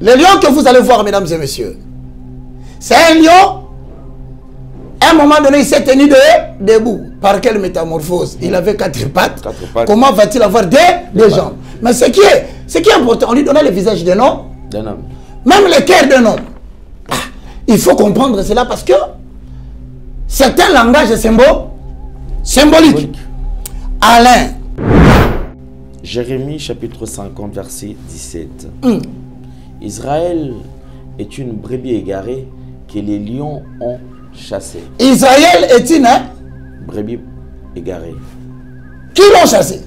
Le lion que vous allez voir, mesdames et messieurs, c'est un lion. À un moment donné, il s'est tenu debout. Par quelle métamorphose? Il avait quatre pattes. Comment va-t-il avoir des jambes? Mais ce qui est important, on lui donnait le visage d'un homme. Même le cœur d'un homme. Ah, il faut comprendre cela parce que c'est un langage symbolique. Alain. Jérémie chapitre 50 verset 17. Israël est une brebis égarée que les lions ont chassée. Israël est une brebis égarée. Qui l'ont chassé?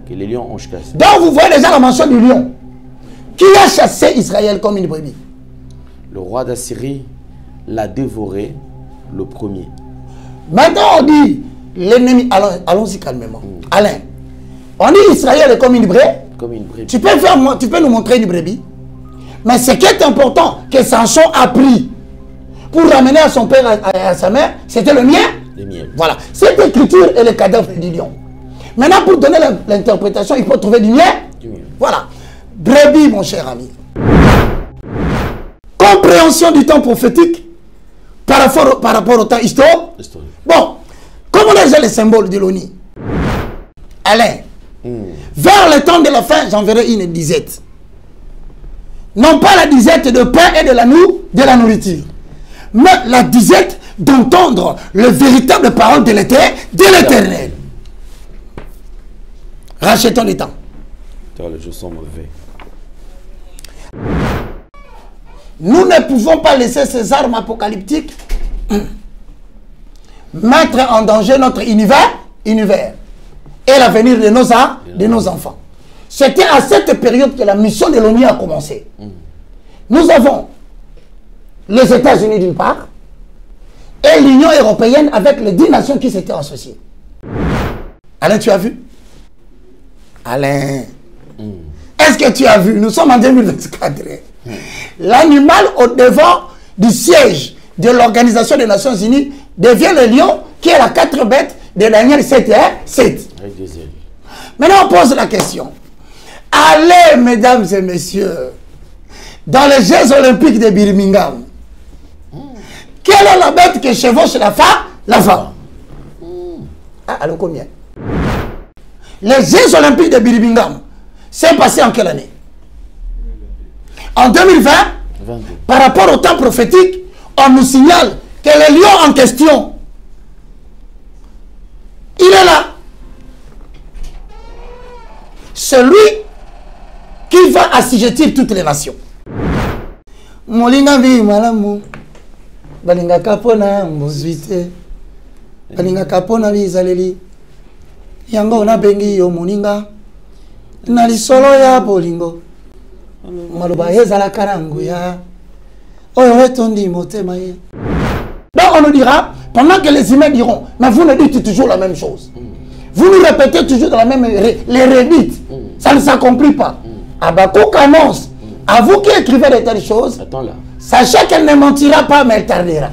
Que les lions ont chassé. Donc vous voyez déjà la mention du lion. Qui a chassé Israël comme une brebis? Le roi d'Assyrie l'a dévoré le premier. Maintenant on dit l'ennemi. Allons-y calmement. Alain, on dit Israël est comme une brebis. Tu peux nous montrer une brebis? Mais ce qui est important, que Samson a pris pour ramener à son père et à sa mère, c'était le mien. Voilà. Cette écriture est le cadavre du lion. Maintenant, pour donner l'interprétation, il faut trouver du mien. Voilà. Brebis, mon cher ami. Compréhension du temps prophétique par rapport au temps historique. Bon, comment on a les symboles de l'ONI? Alain, vers le temps de la fin, j'enverrai une disette. Non pas la disette de pain et de la nourriture, mais la disette d'entendre le véritable parole de l'Éternel. Rachetons les temps. Les jours sont mauvais. Nous ne pouvons pas laisser ces armes apocalyptiques mettre en danger notre univers et l'avenir de nos enfants. C'était à cette période que la mission de l'ONU a commencé. Nous avons les États-Unis d'une part et l'Union européenne avec les 10 nations qui s'étaient associées. Alain, tu as vu? Alain, est-ce que tu as vu? Nous sommes en 2024. L'animal au devant du siège de l'Organisation des Nations Unies devient le lion qui est la 4 bêtes de Daniel 7. Maintenant, on pose la question. Allez, mesdames et messieurs, dans les Jeux Olympiques de Birmingham, quelle est la bête que chevauche la femme? Ah, alors combien? Les Jeux Olympiques de Birmingham, c'est passé en quelle année? En 2020, par rapport au temps prophétique, on nous signale que le lion en question, il est là. Celui qui va assujettir toutes les nations. Molinga vi malamu balinga kapona muzwite balinga kapona bizaleli yango na bengi yo moninga na lisolo ya bolingo maloba ezala karangu ya oyo etondi motema ye. Donc on nous dira, pendant que les humains diront, mais vous ne dites toujours la même chose. Vous nous répétez toujours dans la même... Les redites, ça ne s'accomplit pas. Habakkuk annonce, à vous qui écrivez de telles choses, sachez qu'elle ne mentira pas, mais elle tardera.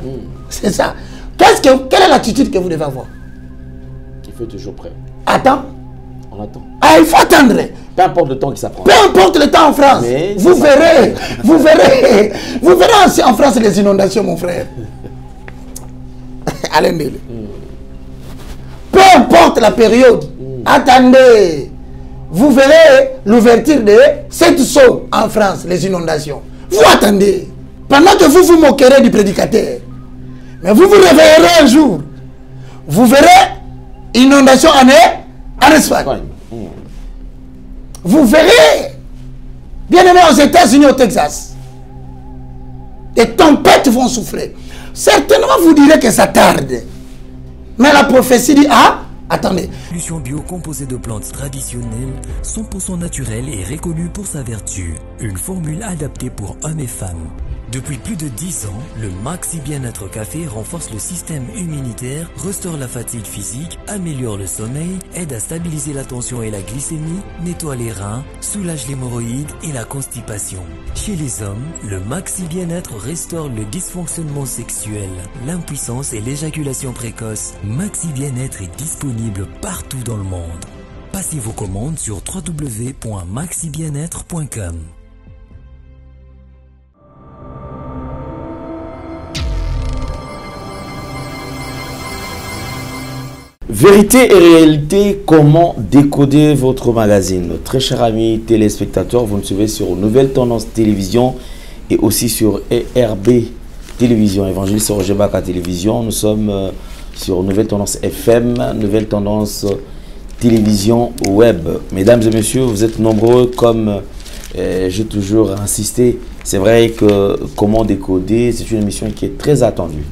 C'est ça. Quelle est l'attitude que vous devez avoir? Il faut être toujours prêt. Attends. On attend. Ah, il faut attendre. Peu importe le temps que ça prend. Peu importe le temps en France. Mais vous verrez aussi en France les inondations, mon frère. Alain Dele. Peu importe la période, attendez. Vous verrez l'ouverture de 7 sauts en France, les inondations. Vous attendez. Pendant que vous vous moquerez du prédicateur. Mais vous vous réveillerez un jour. Vous verrez inondation en Espagne. Vous verrez, bien aimé, aux États-Unis, au Texas, des tempêtes vont souffler. Certainement, vous direz que ça tarde. Mais la prophétie dit, ah, attendez. Solution bio composée de plantes traditionnelles, 100% naturelle et reconnue pour sa vertu. Une formule adaptée pour hommes et femmes. Depuis plus de 10 ans, le Maxi Bien-être Café renforce le système immunitaire, restaure la fatigue physique, améliore le sommeil, aide à stabiliser la tension et la glycémie, nettoie les reins, soulage l'hémorroïde et la constipation. Chez les hommes, le Maxi Bien-être restaure le dysfonctionnement sexuel, l'impuissance et l'éjaculation précoce. Maxi Bien-être est disponible partout dans le monde. Passez vos commandes sur www.maxibienêtre.com. Vérité et réalité, comment décoder votre magazine? Très chers amis téléspectateurs, vous nous suivez sur Nouvelle Tendance Télévision et aussi sur ERB Télévision, Évangéliste Roger Baka Télévision. Nous sommes sur Nouvelle Tendance FM, Nouvelle Tendance Télévision Web. Mesdames et messieurs, vous êtes nombreux, comme j'ai toujours insisté. C'est vrai que comment décoder, c'est une émission qui est très attendue.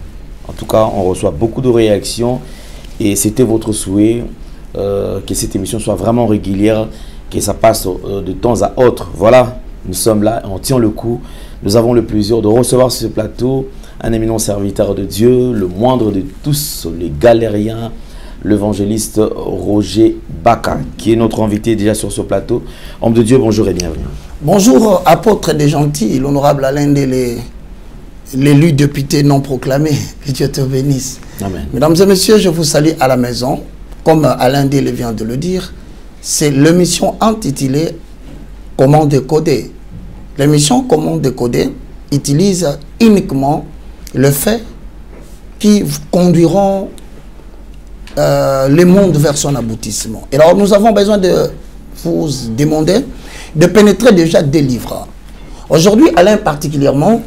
En tout cas, on reçoit beaucoup de réactions. Et c'était votre souhait que cette émission soit vraiment régulière, que ça passe de temps à autre. Voilà, nous sommes là, on tient le coup. Nous avons le plaisir de recevoir sur ce plateau un éminent serviteur de Dieu, le moindre de tous les galériens, l'évangéliste Roger Baka, qui est notre invité déjà sur ce plateau. Homme de Dieu, bonjour et bienvenue. Bonjour, apôtre des gentils, l'honorable Alain Délé, l'élu député non proclamé. Que Dieu te bénisse. Amen. Mesdames et messieurs, je vous salue à la maison. Comme Alain Délé vient de le dire, c'est l'émission intitulée Comment décoder. L'émission Comment décoder utilise uniquement le fait qui conduiront le monde vers son aboutissement. Et alors nous avons besoin de vous demander de pénétrer déjà des livres. Aujourd'hui, Alain particulièrement,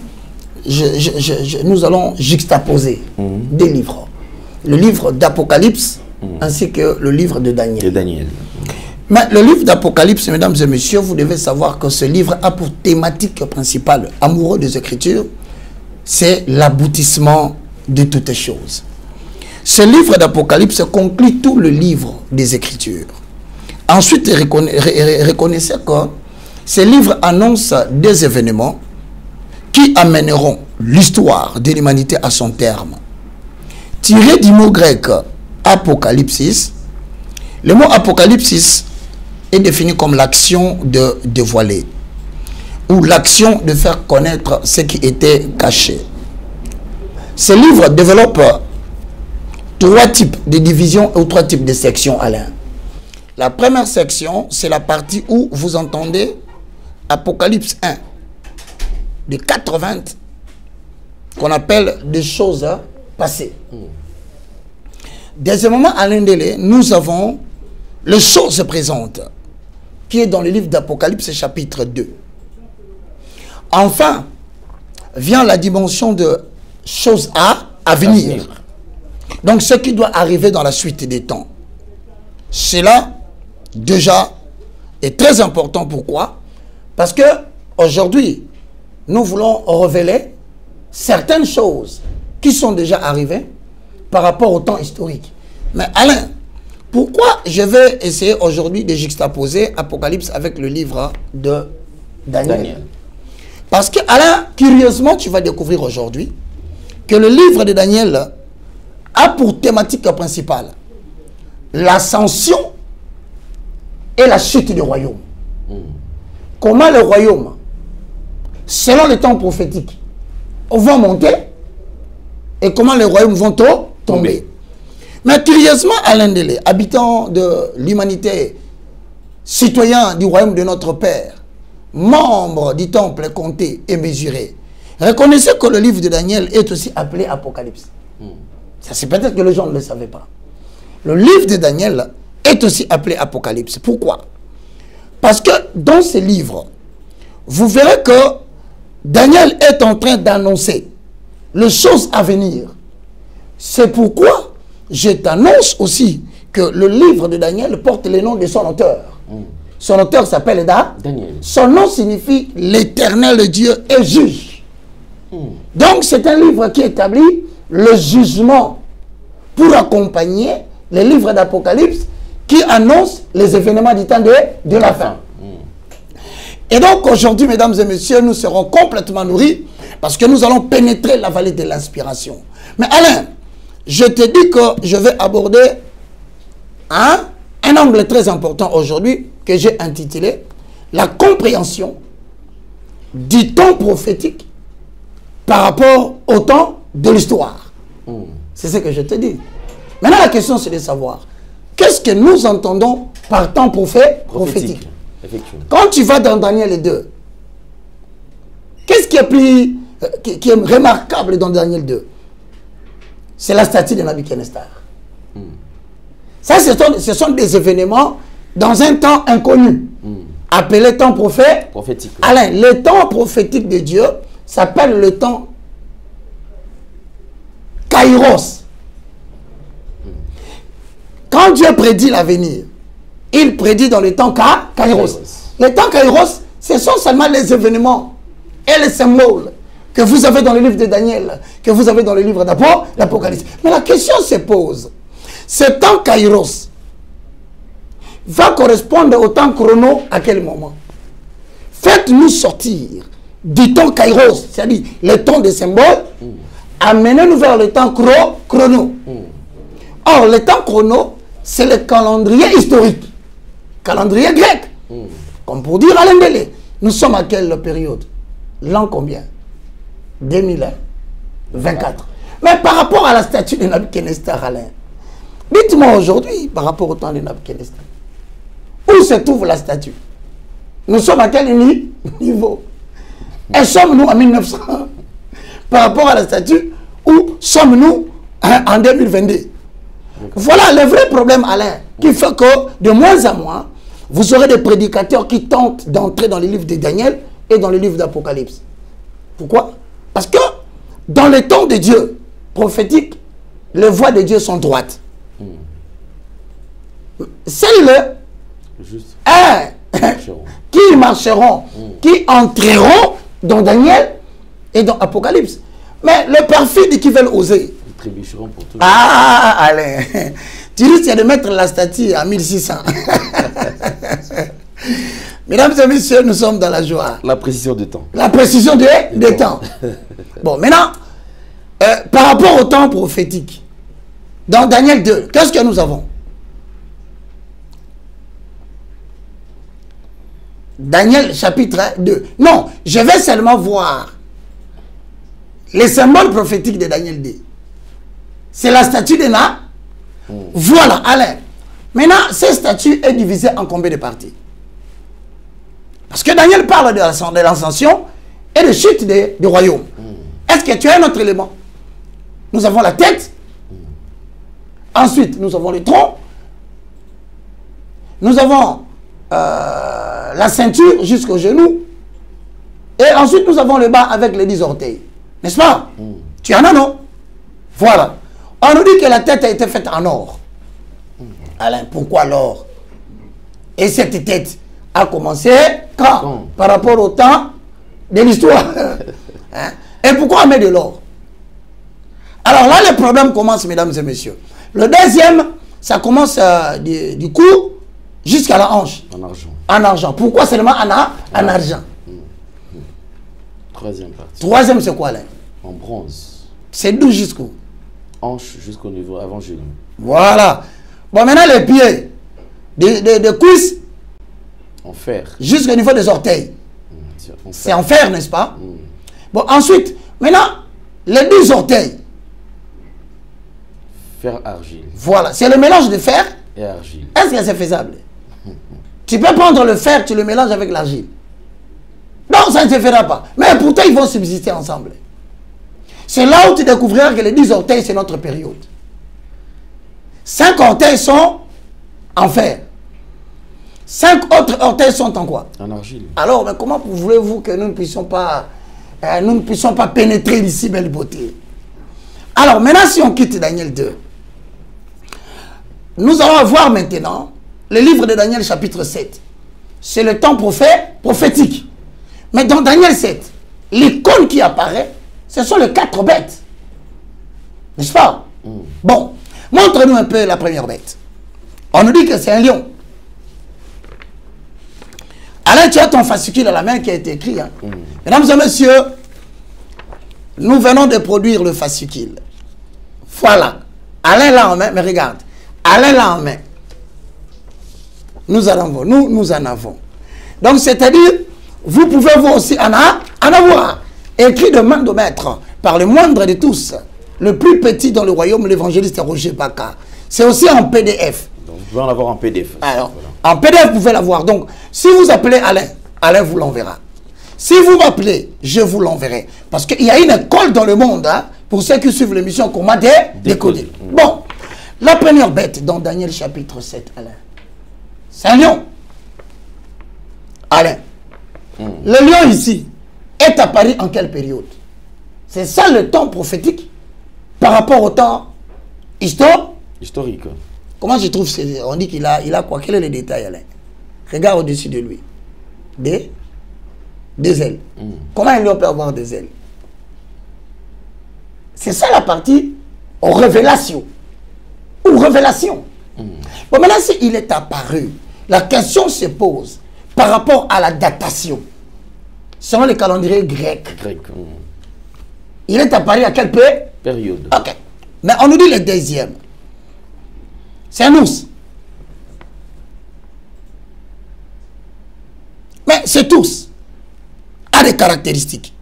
nous allons juxtaposer des livres. Le livre d'Apocalypse ainsi que le livre de Daniel. Mais le livre d'Apocalypse, mesdames et messieurs, vous devez savoir que ce livre a pour thématique principale, amoureux des Écritures, c'est l'aboutissement de toutes choses. Ce livre d'Apocalypse conclut tout le livre des Écritures. Ensuite, reconnaissez que ce livre annonce des événements qui amèneront l'histoire de l'humanité à son terme. Tiré du mot grec apocalypsis, le mot apocalypsis est défini comme l'action de dévoiler ou l'action de faire connaître ce qui était caché. Ce livre développe trois types de divisions ou trois types de sections, Alain. La première section, c'est la partie où vous entendez Apocalypse 1, de 80, qu'on appelle des choses passées. Deuxièmement, à l'Indélé, nous avons les choses présentes, qui est dans le livre d'Apocalypse chapitre 2. Enfin, vient la dimension de choses à venir. Donc, ce qui doit arriver dans la suite des temps. Cela, déjà, est très important. Pourquoi? Parce que aujourd'hui, nous voulons révéler certaines choses qui sont déjà arrivées par rapport au temps historique. Mais Alain, pourquoi je vais essayer aujourd'hui de juxtaposer Apocalypse avec le livre de Daniel? Parce que Alain, curieusement, tu vas découvrir aujourd'hui que le livre de Daniel a pour thématique principale l'ascension et la chute du royaume. Comment le royaume, selon les temps prophétiques, vont monter et comment les royaumes vont tomber. Mais curieusement, Alain Délé, habitant de l'humanité, citoyen du royaume de notre Père, membre du temple compté et mesuré, reconnaissez que le livre de Daniel est aussi appelé Apocalypse. Ça, c'est peut-être que les gens ne le savaient pas. Le livre de Daniel est aussi appelé Apocalypse. Pourquoi? Parce que dans ce livre, vous verrez que Daniel est en train d'annoncer les choses à venir. C'est pourquoi je t'annonce aussi que le livre de Daniel porte le nom de son auteur. Son auteur s'appelle Daniel. Son nom signifie l'Éternel Dieu est juge. Donc c'est un livre qui établit le jugement pour accompagner les livres d'Apocalypse qui annoncent les événements du temps de la fin. Et donc aujourd'hui, mesdames et messieurs, nous serons complètement nourris parce que nous allons pénétrer la vallée de l'inspiration. Mais Alain, je te dis que je vais aborder un angle très important aujourd'hui que j'ai intitulé la compréhension du temps prophétique par rapport au temps de l'histoire. C'est ce que je te dis. Maintenant, la question, c'est de savoir qu'est-ce que nous entendons par temps prophétique. Quand tu vas dans Daniel 2, qu'est-ce qui est remarquable dans Daniel 2? C'est la statue de Nabuchodonosor. Ça, ce sont des événements dans un temps inconnu, appelé temps prophétique. Alain, le temps prophétique de Dieu s'appelle le temps Kairos. Quand Dieu prédit l'avenir, il prédit dans le temps Kairos. Le temps Kairos, ce sont seulement les événements et les symboles que vous avez dans le livre de Daniel, que vous avez dans le livre d'Apocalypse. Mais la question se pose, ce temps Kairos va correspondre au temps chrono à quel moment? Faites-nous sortir du temps Kairos, c'est-à-dire le temps des symboles, amenez-nous vers le temps chrono. Or, le temps chrono, c'est le calendrier historique, calendrier grec. Comme pour dire Alain Délé, nous sommes à quelle période? L'an combien? 2024. Mais par rapport à la statue de Nabuchodonosor, Alain, dites-moi aujourd'hui, par rapport au temps de Nabuchodonosor, où se trouve la statue? Nous sommes à quel niveau? Et sommes-nous en 1900 par rapport à la statue, ou sommes-nous en 2022? Voilà le vrai problème, Alain, qui fait que de moins en moins, vous aurez des prédicateurs qui tentent d'entrer dans les livres de Daniel et dans les livres d'Apocalypse. Pourquoi? Parce que dans le temps de Dieu prophétique, les voies de Dieu sont droites. Celles qui marcheront, qui entreront dans Daniel et dans Apocalypse. Mais les perfides qui veulent oser, ils trébucheront pour tout. Ah, Alain, tu risques de mettre la statue à 1600. Mesdames et messieurs, nous sommes dans la joie. La précision de temps. La précision de temps. Bon, maintenant, par rapport au temps prophétique, dans Daniel 2, qu'est-ce que nous avons? Daniel chapitre 2. Non, je vais seulement voir les symboles prophétiques de Daniel 2. C'est la statue de Na. Voilà, Alain. Maintenant, cette statue est divisée en combien de parties? Parce que Daniel parle de l'ascension et de chute du royaume. Est-ce que tu as un autre élément? Nous avons la tête. Ensuite, nous avons le tronc. Nous avons la ceinture jusqu'au genou. Et ensuite, nous avons le bas avec les 10 orteils. N'est-ce pas? Tu en as, non? Voilà. On nous dit que la tête a été faite en or. Alain, pourquoi l'or? Et cette tête a commencé quand? Par rapport au temps de l'histoire. Hein? Et pourquoi on met de l'or? Alors là, le problème commence, mesdames et messieurs. Le deuxième, ça commence du cou jusqu'à la hanche. En argent. En argent. Pourquoi seulement en argent? Troisième partie. Troisième, c'est quoi là? En bronze. C'est d'où jusqu'où? Hanche jusqu'au niveau avant genou. Voilà. Bon, maintenant les pieds, des cuisses. En fer. Jusqu'au niveau des orteils. C'est en fer, n'est-ce pas? Bon, ensuite, maintenant, les 10 orteils. Fer argile. Voilà, c'est le mélange de fer et argile. Est-ce que c'est faisable? Tu peux prendre le fer, tu le mélanges avec l'argile. Non, ça ne se fera pas. Mais pourtant, ils vont subsister ensemble. C'est là où tu découvriras que les 10 orteils, c'est notre période. 5 orteils sont en fer. 5 autres orteils sont en quoi? En argile. Alors, mais comment voulez-vous que nous ne puissions pas pénétrer d'ici belle beauté? Alors, maintenant, si on quitte Daniel 2, nous allons voir maintenant le livre de Daniel chapitre 7. C'est le temps prophétique. Mais dans Daniel 7, l'icône qui apparaît, ce sont les 4 bêtes. N'est-ce pas? Bon, montre-nous un peu la première bête. On nous dit que c'est un lion. Alain, tu as ton fascicule à la main qui a été écrit. Hein? Mesdames et messieurs, nous venons de produire le fascicule. Voilà. Alain l'a en main, mais regarde. Alain l'a en main. Nous en avons. Donc, c'est-à-dire, vous pouvez vous aussi en avoir. Écrit de main de maître, par le moindre de tous, le plus petit dans le royaume, l'évangéliste Roger Baka. C'est aussi en PDF. Donc, vous pouvez en avoir en PDF. Alors, voilà. En PDF, vous pouvez l'avoir. Donc, si vous appelez Alain, Alain vous l'enverra. Si vous m'appelez, je vous l'enverrai. Parce qu'il y a une école dans le monde, hein, pour ceux qui suivent l'émission, comment décoder. Bon, La première bête dans Daniel chapitre 7, Alain, c'est un lion. Alain, le lion ici est apparu en quelle période? C'est ça le temps prophétique par rapport au temps historique. Comment je trouve? On dit qu'il a quoi? Quel est le détail, Alain? Regarde au-dessus de lui. Des ailes. Comment un lion peut avoir des ailes? C'est ça la partie aux révélations. Ou révélation. Bon, maintenant, s'il est apparu, la question se pose par rapport à la datation. Selon le calendrier grec. Il est apparu à quelle période? Ok. Mais on nous dit le deuxième. C'est un ours. Mais cet ours a des caractéristiques.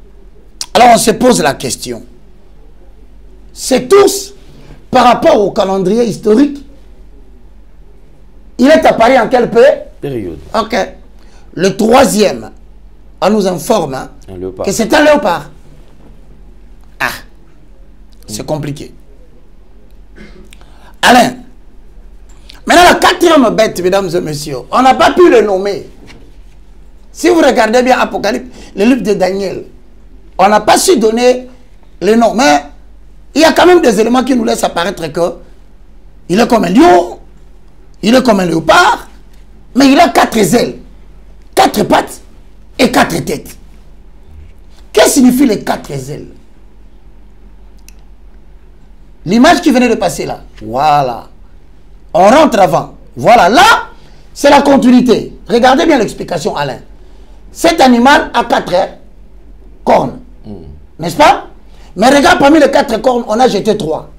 Alors on se pose la question. Cet ours, par rapport au calendrier historique, il est apparu en quelle période? Ok. Le troisième, on nous informe que c'est un léopard. Ah, c'est compliqué. Alain, maintenant la quatrième bête, mesdames et messieurs, on n'a pas pu le nommer. Si vous regardez bien Apocalypse, le livre de Daniel, on n'a pas su donner le nom, mais il y a quand même des éléments qui nous laissent apparaître que il est comme un lion, il est comme un léopard, mais il a 4 ailes, 4 pattes et 4 têtes. Qu'est-ce que signifient les 4 ailes? L'image qui venait de passer là, voilà. On rentre avant. Voilà, là, c'est la continuité. Regardez bien l'explication, Alain. Cet animal a 4 cornes. N'est-ce pas? Mais regarde, parmi les 4 cornes, on a jeté 3.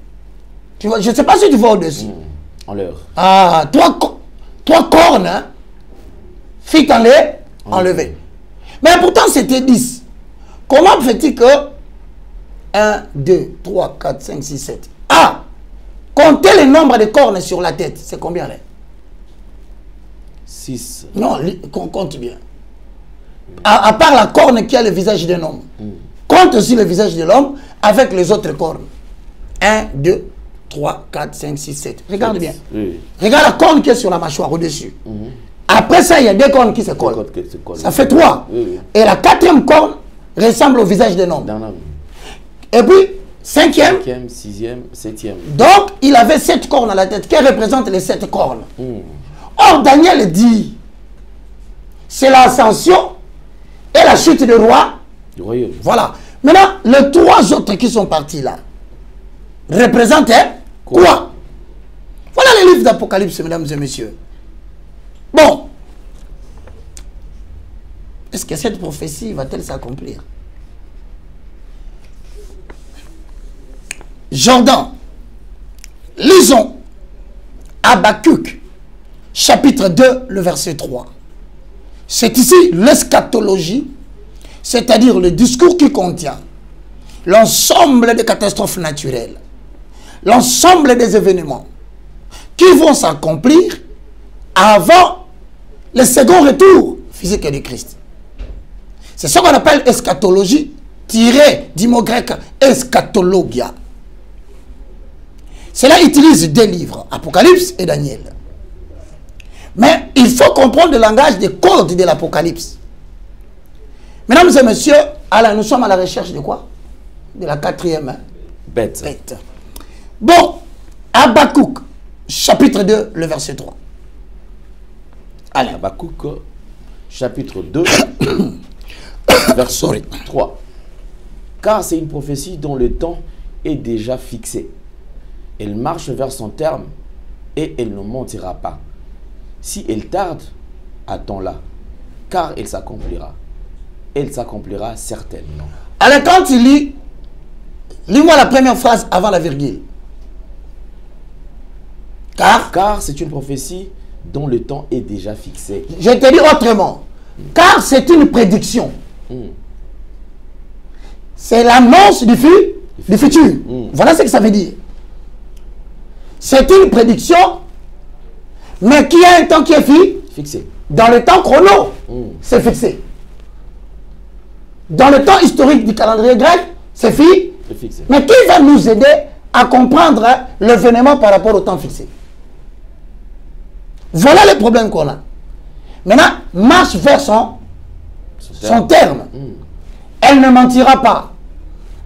Tu vois, je ne sais pas si tu vois au-dessus. En l'air. Ah, 3 cornes, hein, fit enlever. Mais pourtant, c'était 10. Comment fait-il que 1, 2, 3, 4, 5, 6, 7. Ah! Comptez le nombre de cornes sur la tête. C'est combien là? 6. Non, compte bien. À part la corne qui a le visage d'un homme. Compte aussi le visage de l'homme avec les autres cornes. 1, 2, 3, 4, 5, 6, 7. Regarde bien. Oui. Regarde la corne qui est sur la mâchoire au-dessus. Après ça, il y a 2 cornes qui se collent. Ça fait 3. Oui. Et la 4e corne ressemble au visage d'un homme. Et puis, 5e. 5e, 6e, 7e. Donc, il avait 7 cornes à la tête. Qui représente les 7 cornes? Or, Daniel dit, c'est l'ascension et la chute du roi. Du royaume. Voilà. Maintenant, les 3 autres qui sont partis là, représentent quoi? Voilà les livres d'Apocalypse, mesdames et messieurs. Bon. Est-ce que cette prophétie va-t-elle s'accomplir? Jordan, lisons Habakkuk, chapitre 2, le verset 3. C'est ici l'eschatologie, c'est-à-dire le discours qui contient l'ensemble des catastrophes naturelles, l'ensemble des événements qui vont s'accomplir avant le second retour physique du Christ. C'est ce qu'on appelle eschatologie, tiré du mot grec eschatologia. Cela utilise 2 livres, Apocalypse et Daniel. Mais il faut comprendre le langage des codes de l'Apocalypse. Mesdames et messieurs, alors nous sommes à la recherche de quoi? De la 4e bête. Bon, Habakkuk, chapitre 2, le verset 3. Allez. Habakkuk, chapitre 2, verset 3. Car c'est une prophétie dont le temps est déjà fixé. Elle marche vers son terme et elle ne mentira pas. Si elle tarde, attends-la, car elle s'accomplira. Elle s'accomplira certainement. Alors quand tu lis, lis-moi la première phrase avant la virgule. Car c'est une prophétie dont le temps est déjà fixé. Je te dis autrement. Car c'est une prédiction. C'est l'annonce du futur. Voilà ce que ça veut dire. C'est une prédiction, mais qui a un temps qui est fixé. Dans le temps chrono, c'est fixé. Dans le temps historique du calendrier grec, c'est fixé. Mais qui va nous aider à comprendre l'événement par rapport au temps fixé. Voilà les problèmes qu'on a. Maintenant, marche vers son terme. Elle ne mentira pas.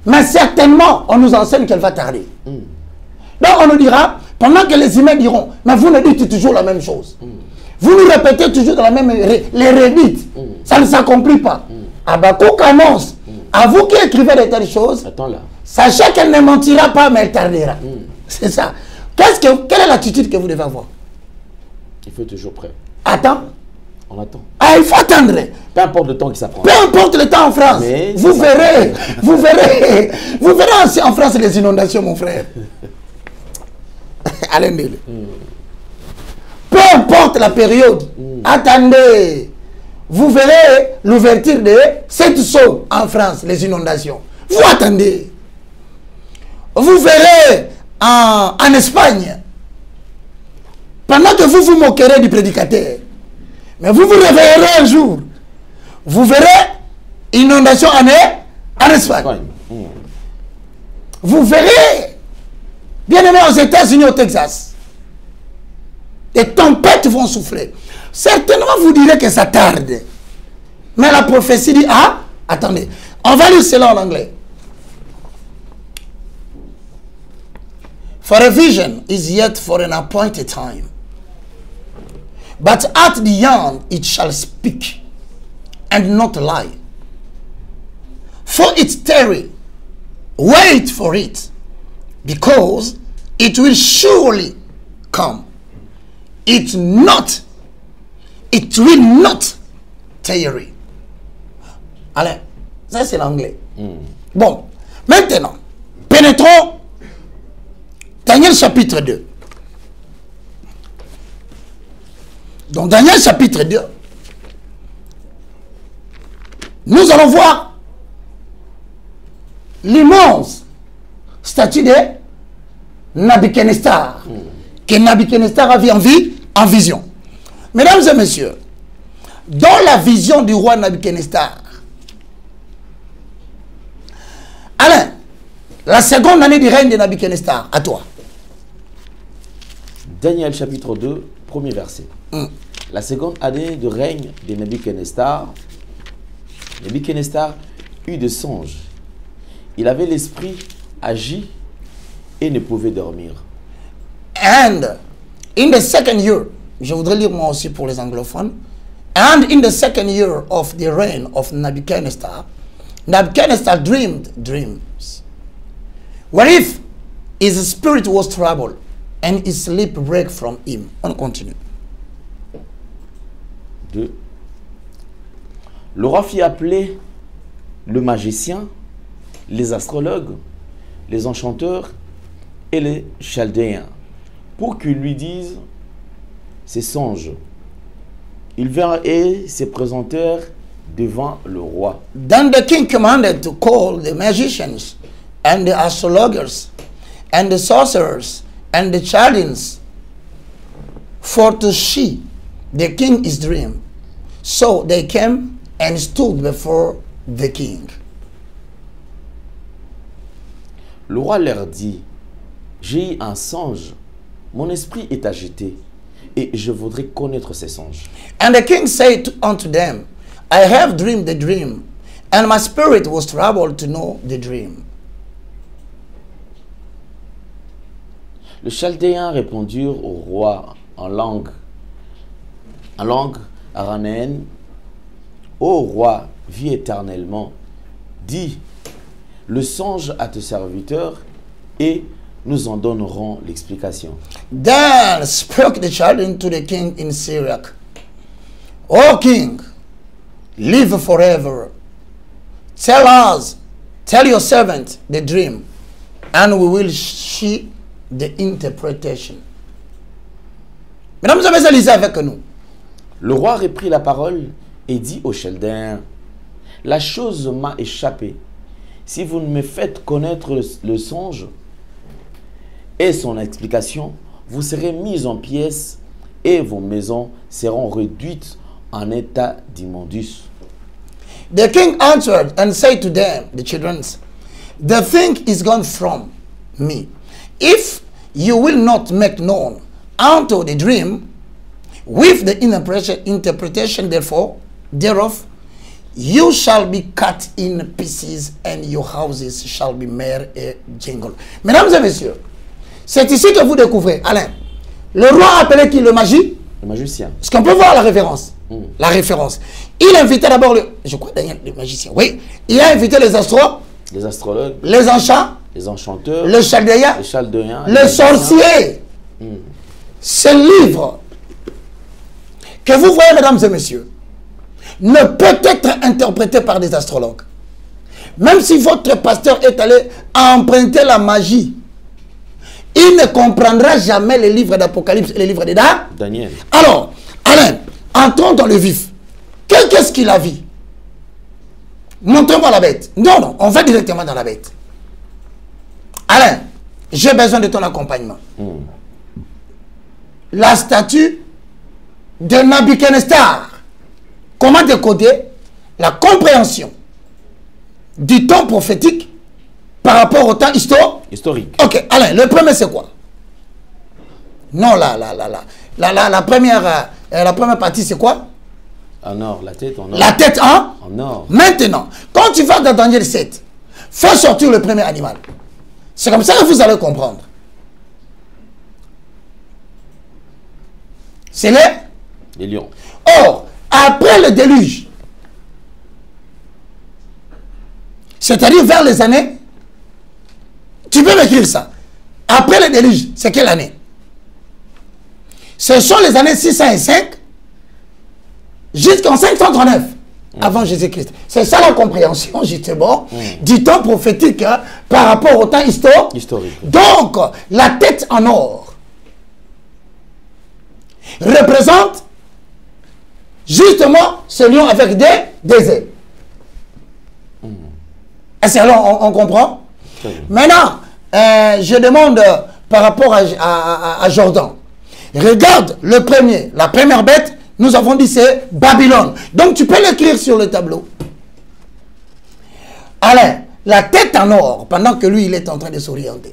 Mais certainement, on nous enseigne qu'elle va tarder. Donc on nous dira, pendant que les humains diront, mais vous ne dites toujours la même chose. Vous nous répétez toujours dans la même... Les redites. Ça ne s'accomplit pas. Habakkuk annonce, à vous qui écrivez de telles choses, Attends là. Sachez qu'elle ne mentira pas, mais elle tardera. C'est ça. Quelle est l'attitude que vous devez avoir? Il faut être toujours prêt. Attends. On attend. Ah, il faut attendre. Peu importe le temps que ça prend. Peu importe le temps en France. Mais vous verrez aussi en France les inondations, mon frère. Alain Dele. Peu importe la période. Attendez. Vous verrez l'ouverture de 7 sauts en France, les inondations. Vous attendez. Vous verrez en Espagne, pendant que vous vous moquerez du prédicateur, mais vous vous réveillerez un jour, vous verrez inondation en Espagne. Vous verrez, bien aimé, aux États-Unis, au Texas, des tempêtes vont souffler. Certainement, vous direz que ça tarde. Mais la prophétie dit, ah, attendez, on va lire cela en anglais. For a vision is yet for an appointed time. But at the end it shall speak, and not lie. For it tarry, wait for it, because it will surely come. It will not tarry. Allez, ça c'est l'anglais. Bon, maintenant, pénétrons Daniel chapitre 2. Dans Daniel chapitre 2, nous allons voir l'immense statue de Nabuchodonosor, que Nabuchodonosor a vu en vision. Mesdames et messieurs, dans la vision du roi Nabuchodonosor, Alain, la seconde année du règne de Nabuchodonosor, à toi. Daniel chapitre 2, premier verset. La seconde année de règne de Nabuchodonosor, Nabuchodonosor eut des songes. Il avait l'esprit agi et ne pouvait dormir. And in the second year, je voudrais lire moi aussi pour les anglophones. And in the second year of the reign of Nabuchodonosor, Nabuchodonosor dreamed dreams, wherewith his spirit was troubled, and his sleep break from him. On continue. 2. Le roi fit appeler le magicien, les astrologues, les enchanteurs et les chaldéens pour qu'ils lui disent ses songes. Ils vinrent et se présentèrent devant le roi. Then the king commanded to call the magicians and the astrologers and the sorcerers and the Chaldeans for to see the king his dream. So they came and stood before the king. Le roi leur dit, j'ai eu un songe, mon esprit est agité, et je voudrais connaître ces songes. And the king said unto them, I have dreamed the dream, and my spirit was troubled to know the dream. Les Chaldéens répondirent au roi en langue araméenne, ô roi, vis éternellement, dis le songe à tes serviteurs et nous en donnerons l'explication. Then spoke the Chaldean to the king in Syriac, O king, live forever. Tell your servant the dream, and we will see the interpretation. Mesdames et messieurs, lisez avec nous. Le roi reprit la parole et dit aux Chaldéens, la chose m'a échappé. Si vous ne me faites connaître le songe et son explication, vous serez mis en pièces et vos maisons seront réduites en état d'immondus. The king answered and said to them, the children, the thing is gone from me, If you will not make known unto the dream with the interpretation thereof, you shall be cut in pieces and your houses shall be mere et jingle. Mesdames et messieurs, c'est ici que vous découvrez, Alain, le roi appelé qui? Le magie? Le magicien. Est-ce qu'on peut voir la référence? La référence. Il invitait d'abord je crois Daniel, le magicien, oui. Il a invité les les astrologues, les enchants, les enchanteurs, le chaldéen, les sorciers. Ce livre que vous voyez, mesdames et messieurs, ne peut être interprété par des astrologues. Même si votre pasteur est allé emprunter la magie, il ne comprendra jamais les livres d'Apocalypse et les livres de Daniel. Alors, Alain, entrons dans le vif. Qu'est-ce qu'il a vu? Montrez-moi la bête. Non, non, on va directement dans la bête. Alain, j'ai besoin de ton accompagnement. La statue de Nabuchodonosor. Comment décoder la compréhension du temps prophétique par rapport au temps historique? Ok, Alain, le premier c'est quoi? Non, la première partie c'est quoi? En or, la tête en or. La tête en or. Maintenant, quand tu vas dans Daniel 7, fais sortir le premier animal. C'est comme ça que vous allez comprendre. C'est les lions. Or, après le déluge, c'est-à-dire vers les années, tu peux m'écrire ça. Après le déluge, c'est quelle année? Ce sont les années 605 jusqu'en 539 avant Jésus-Christ. C'est ça la compréhension, justement, du temps prophétique par rapport au temps historique. Donc, la tête en or représente justement ce lion avec des ailes. Est-ce que on comprend? Maintenant, je demande par rapport à Jordan. Regarde le premier, la première bête, nous avons dit c'est Babylone. Donc tu peux l'écrire sur le tableau. Alain, la tête en or, pendant que lui il est en train de s'orienter,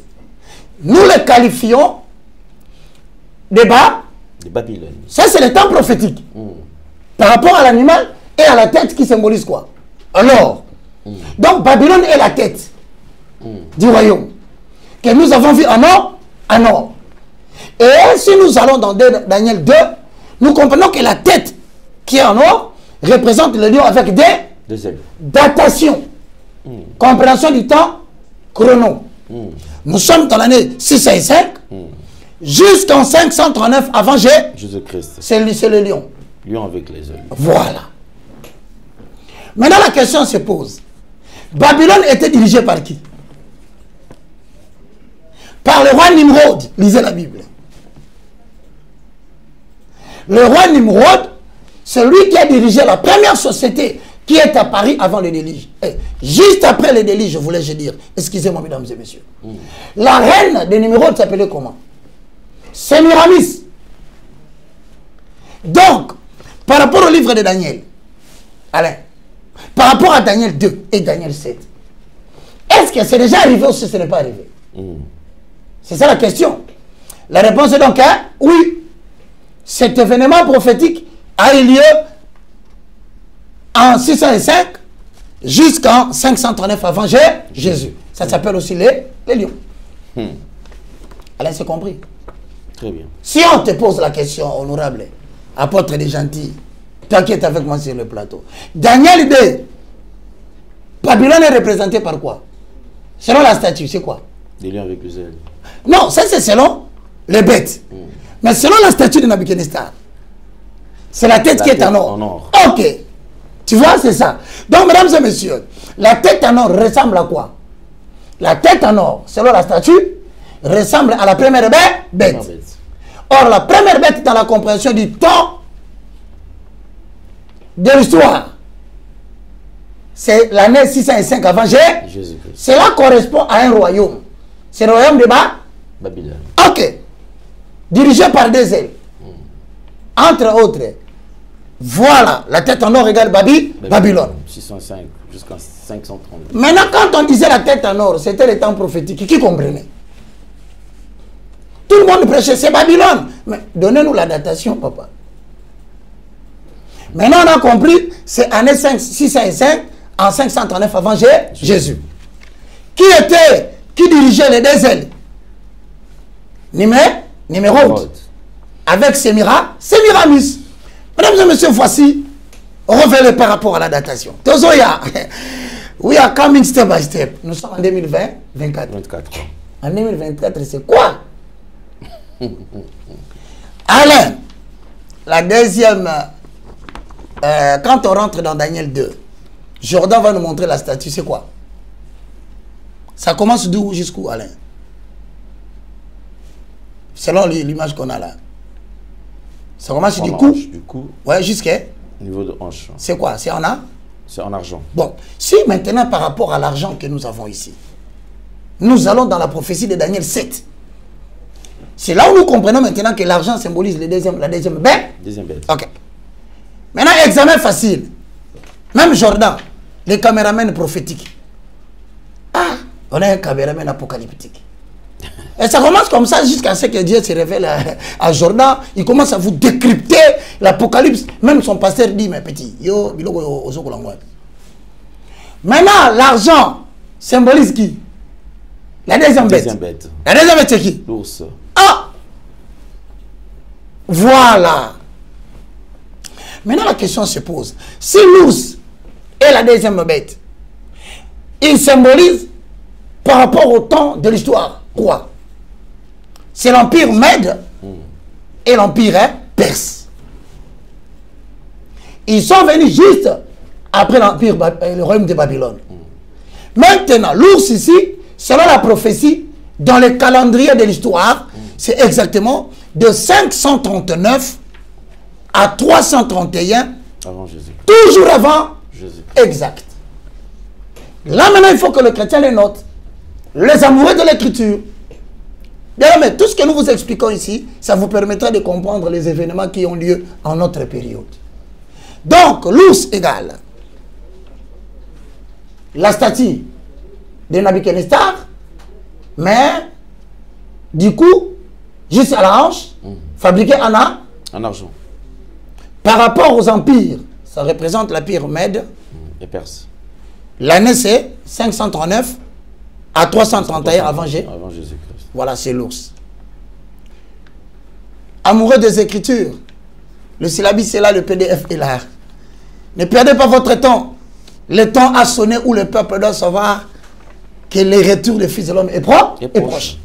nous le qualifions de Babylone. Ça c'est le temps prophétique. Par rapport à l'animal et à la tête qui symbolise quoi? Alors, donc Babylone est la tête du royaume que nous avons vu en or. Et si nous allons dans Daniel 2, nous comprenons que la tête qui est en or représente le lion avec des ailes. Datation. Compréhension du temps chrono. Nous sommes dans l'année 605 jusqu'en 539 avant Jésus-Christ. C'est le lion. Lion avec les ailes. Voilà. Maintenant la question se pose. Babylone était dirigée par qui? Par le roi Nimrod. Lisez la Bible. Le roi Nimrod, c'est lui qui a dirigé la première société qui est à Paris avant le déluge. Juste après le déluge, je voulais dire, excusez-moi mesdames et messieurs, la reine de Nimrod s'appelait comment? Sémiramis. Donc, par rapport au livre de Daniel, Alain, par rapport à Daniel 2 et Daniel 7, est-ce que c'est déjà arrivé ou ce n'est pas arrivé? C'est ça la question. La réponse est donc oui. Cet événement prophétique a eu lieu en 605 jusqu'en 539 avant Jésus. Ça s'appelle aussi les lions. Alain, c'est compris? Très bien. Si on te pose la question, honorable, apôtre des gentils, toi qui es avec moi sur le plateau, Daniel 2, Babylone est représenté par quoi? Selon la statue, c'est quoi? Des lions avec les ailes. Non, ça c'est selon les bêtes. Mais selon la statue de Nabuchodonosor, c'est la tête qui est en or. Ok. Tu vois, c'est ça. Donc, mesdames et messieurs, la tête en or ressemble à quoi? La tête en or, selon la statue, ressemble à la première bête. Or, la première bête dans la compréhension du temps de l'histoire, c'est l'année 605 avant Jésus. Cela correspond à un royaume. C'est le royaume de Babylone. Ok. Dirigé par des ailes. Entre autres, voilà, la tête en or égale Babylone. 605 jusqu'à 530. Maintenant, quand on disait la tête en or, c'était le temps prophétique. Qui comprenait? Tout le monde prêchait, c'est Babylone. Mais donnez-nous la datation, papa. Maintenant, on a compris, c'est année 605, en 539 avant Jésus. Qui dirigeait les deux ailes? Nimérode. Avec Sémiramis. Mesdames et messieurs, voici, on revient par rapport à la datation. We are coming step by step. Nous sommes en 2024. En 2024, c'est quoi? Alain, la deuxième, quand on rentre dans Daniel 2, Jordan va nous montrer la statue, c'est quoi? Ça commence d'où jusqu'où, Alain? Selon l'image qu'on a là. Ça commence du cou. Ouais, jusqu'à niveau de hanche. C'est quoi? C'est en a? C'est en argent. Bon, si maintenant par rapport à l'argent que nous avons ici, nous allons dans la prophétie de Daniel 7. C'est là où nous comprenons maintenant que l'argent symbolise la deuxième bête. Deuxième bête. Ok. Maintenant, examen facile. Même Jordan, les caméramans prophétiques. Ah, on a un caméraman apocalyptique. Et ça commence comme ça jusqu'à ce que Dieu se révèle à Jordan. Il commence à vous décrypter l'Apocalypse. Même son pasteur dit, mes petits, maintenant, l'argent symbolise qui? La deuxième bête. La deuxième bête, c'est qui? L'ours. Ah! Voilà. Maintenant, la question se pose. Si l'ours est la deuxième bête, il symbolise par rapport au temps de l'histoire quoi? C'est l'empire Mède et l'empire perse. Ils sont venus juste après le royaume de Babylone. Maintenant, l'ours ici, selon la prophétie, dans le calendrier de l'histoire, c'est exactement de 539 à 331, avant Jésus. Toujours avant Jésus. Exact. Là maintenant, il faut que le chrétien les note. Les amoureux de l'écriture. Bien, mais tout ce que nous vous expliquons ici, ça vous permettra de comprendre les événements qui ont lieu en notre période. Donc, l'ours égale la statue de Nabuchodonosor, mais du coup, juste à la hanche, fabriquée en argent. Par rapport aux empires, ça représente l'empire Mède et Perse. L'année c'est 539 à 331 avant Jésus-Christ. Voilà, c'est l'ours. Amoureux des Écritures, le syllabus est là, le PDF est là. Ne perdez pas votre temps. Le temps a sonné où le peuple doit savoir que le retour du Fils de l'homme est proche.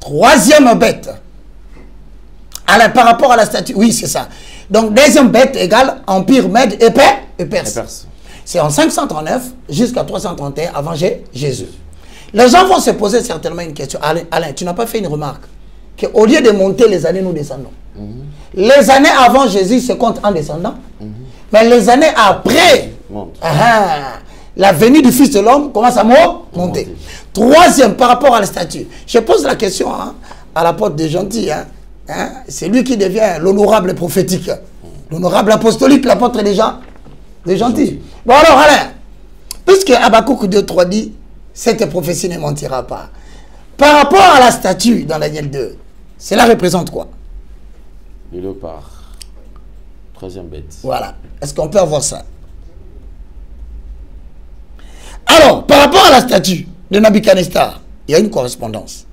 Troisième bête. Alors, par rapport à la statue, oui, c'est ça. Donc, deuxième bête égale Empire Mède et Perse. C'est en 539 jusqu'à 331 avant Jésus. Les gens vont se poser certainement une question. Alain, tu n'as pas fait une remarque qu'au lieu de monter les années, nous descendons. Les années avant Jésus se comptent en descendant. Mais les années après, la venue du Fils de l'homme commence à monter. Troisième, par rapport à la statue. Je pose la question à l'apôtre de Gentil. C'est lui qui devient l'honorable prophétique. L'honorable apostolique, l'apôtre des Gentils. Bon alors, Alain, puisque Habakkuk 2.3 dit, cette prophétie ne mentira pas. Par rapport à la statue dans Daniel 2, cela représente quoi? Le léopard. Troisième bête. Voilà. Est-ce qu'on peut avoir ça? Alors, par rapport à la statue de Nabuchodonosor, il y a une correspondance.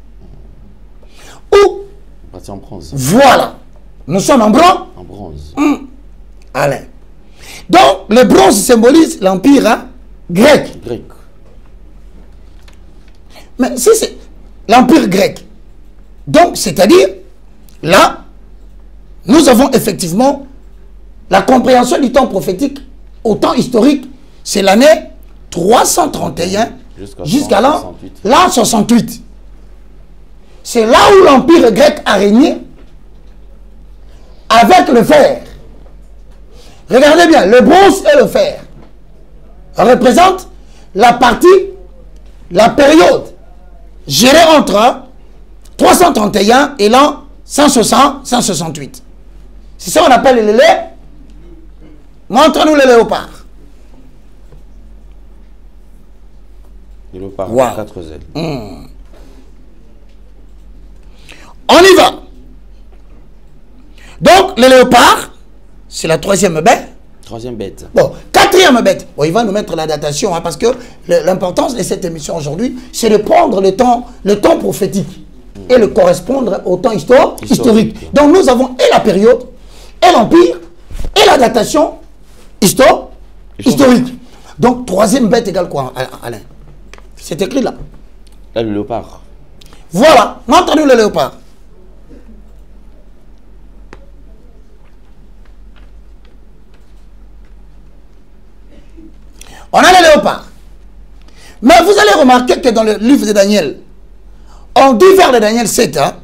Où? En bronze. Voilà. Nous sommes en bronze. En bronze. Alain. Donc, le bronze symbolise l'empire grec. Mais si c'est l'empire grec, donc, c'est-à-dire, là, nous avons effectivement la compréhension du temps prophétique au temps historique, c'est l'année 331 jusqu'à l'an 68. C'est là où l'empire grec a régné avec le fer. Regardez bien, le bronze et le fer représentent la partie, la période gérée entre 331 et l'an 168. C'est ça qu'on appelle le lait. Montre-nous le léopard. Le léopard, 4 ailes. On y va. Donc, le léopard, c'est la troisième bête. Troisième bête. Bon, quatrième bête. Bon, il va nous mettre la datation, hein, parce que l'importance de cette émission aujourd'hui, c'est de prendre le temps prophétique et le correspondre au temps historique. Donc, nous avons et la période, et l'empire, et la datation historique. Donc, troisième bête égale quoi, Alain? C'est écrit là. Là, le léopard. Voilà, montre-nous le léopard. On a le léopard. Mais vous allez remarquer que dans le livre de Daniel, on dit vers le Daniel 7, hein,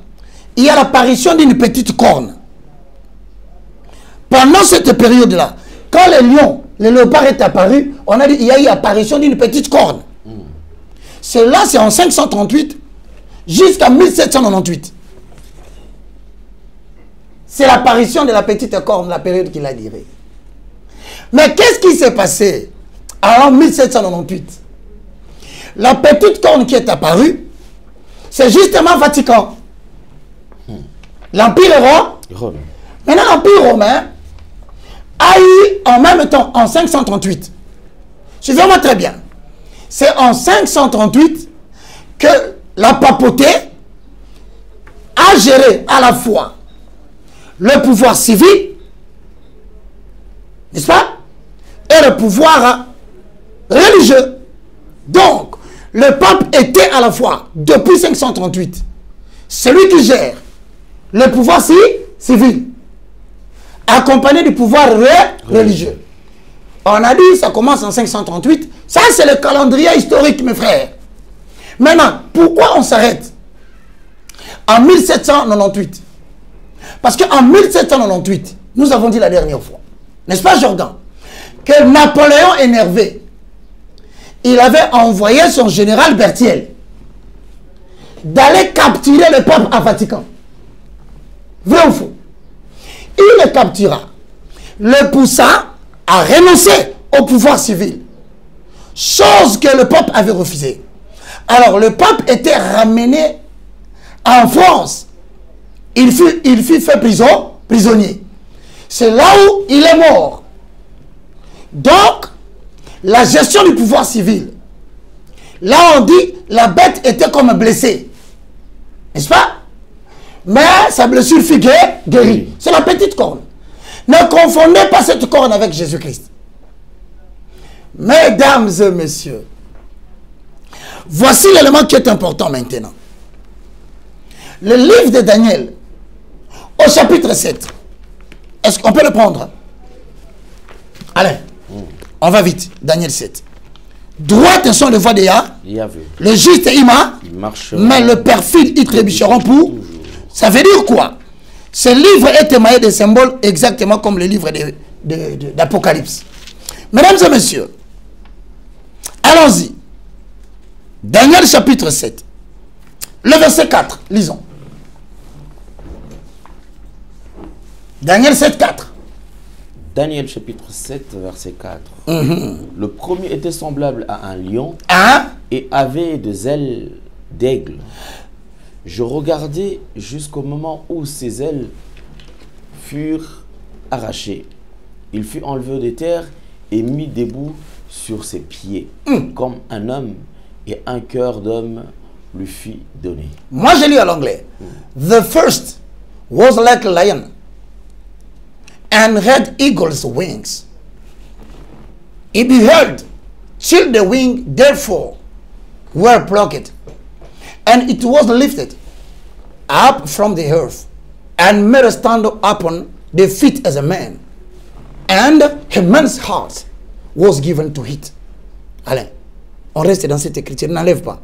il y a l'apparition d'une petite corne. Pendant cette période-là, quand le léopard est apparu, on a dit il y a eu l'apparition d'une petite corne. Cela, c'est en 538 jusqu'à 1798. C'est l'apparition de la petite corne, la période qu'il a duré. Mais qu'est-ce qui s'est passé en 1798? La petite corne qui est apparue, c'est justement Vatican. L'Empire romain. Maintenant, l'Empire romain a eu en même temps, en 538, suivez-moi très bien, c'est en 538 que la papauté a géré à la fois le pouvoir civil, n'est-ce pas, et le pouvoir religieux. Donc, le pape était à la fois, depuis 538, celui qui gère le pouvoir civil, accompagné du pouvoir religieux. On a dit, ça commence en 538. Ça, c'est le calendrier historique, mes frères. Maintenant, pourquoi on s'arrête en 1798? Parce qu'en 1798, nous avons dit la dernière fois, n'est-ce pas, Jordan, que Napoléon énervé, il avait envoyé son général Berthier d'aller capturer le pape à Vatican. Vrai ou faux? Il le captura, le poussa à renoncer au pouvoir civil, chose que le pape avait refusée. Alors le pape était ramené en France. Il fut fait prisonnier. C'est là où il est mort. Donc, la gestion du pouvoir civil, là on dit la bête était comme blessée. N'est-ce pas? Mais sa blessure fut guérie. C'est la petite corne. Ne confondez pas cette corne avec Jésus-Christ. Mesdames et messieurs, voici l'élément qui est important maintenant. Le livre de Daniel, au chapitre 7. Est-ce qu'on peut le prendre? Allez, on va vite. Daniel 7. Droite sont les voies de Yahvé. Le juste il marche, mais le perfide ils trébucheront pour. Ça veut dire quoi? Ce livre est émaillé de symboles exactement comme le livre d'Apocalypse. Mesdames et messieurs, allons-y. Daniel chapitre 7. Le verset 4, lisons. Daniel 7, 4. Daniel chapitre 7, verset 4. Le premier était semblable à un lion et avait des ailes d'aigle. Je regardais jusqu'au moment où ses ailes furent arrachées. Il fut enlevé de terre et mis debout sur ses pieds, comme un homme, et un cœur d'homme lui fut donné. Moi, j'ai lu à l'anglais. The first was like a lion and had eagle's wings. He beheld till the wing therefore were plucked, and it was lifted up from the earth, and made a stand upon the feet as a man, and a man's heart was given to it. Allez, on reste dans cette écriture, n'enlève pas.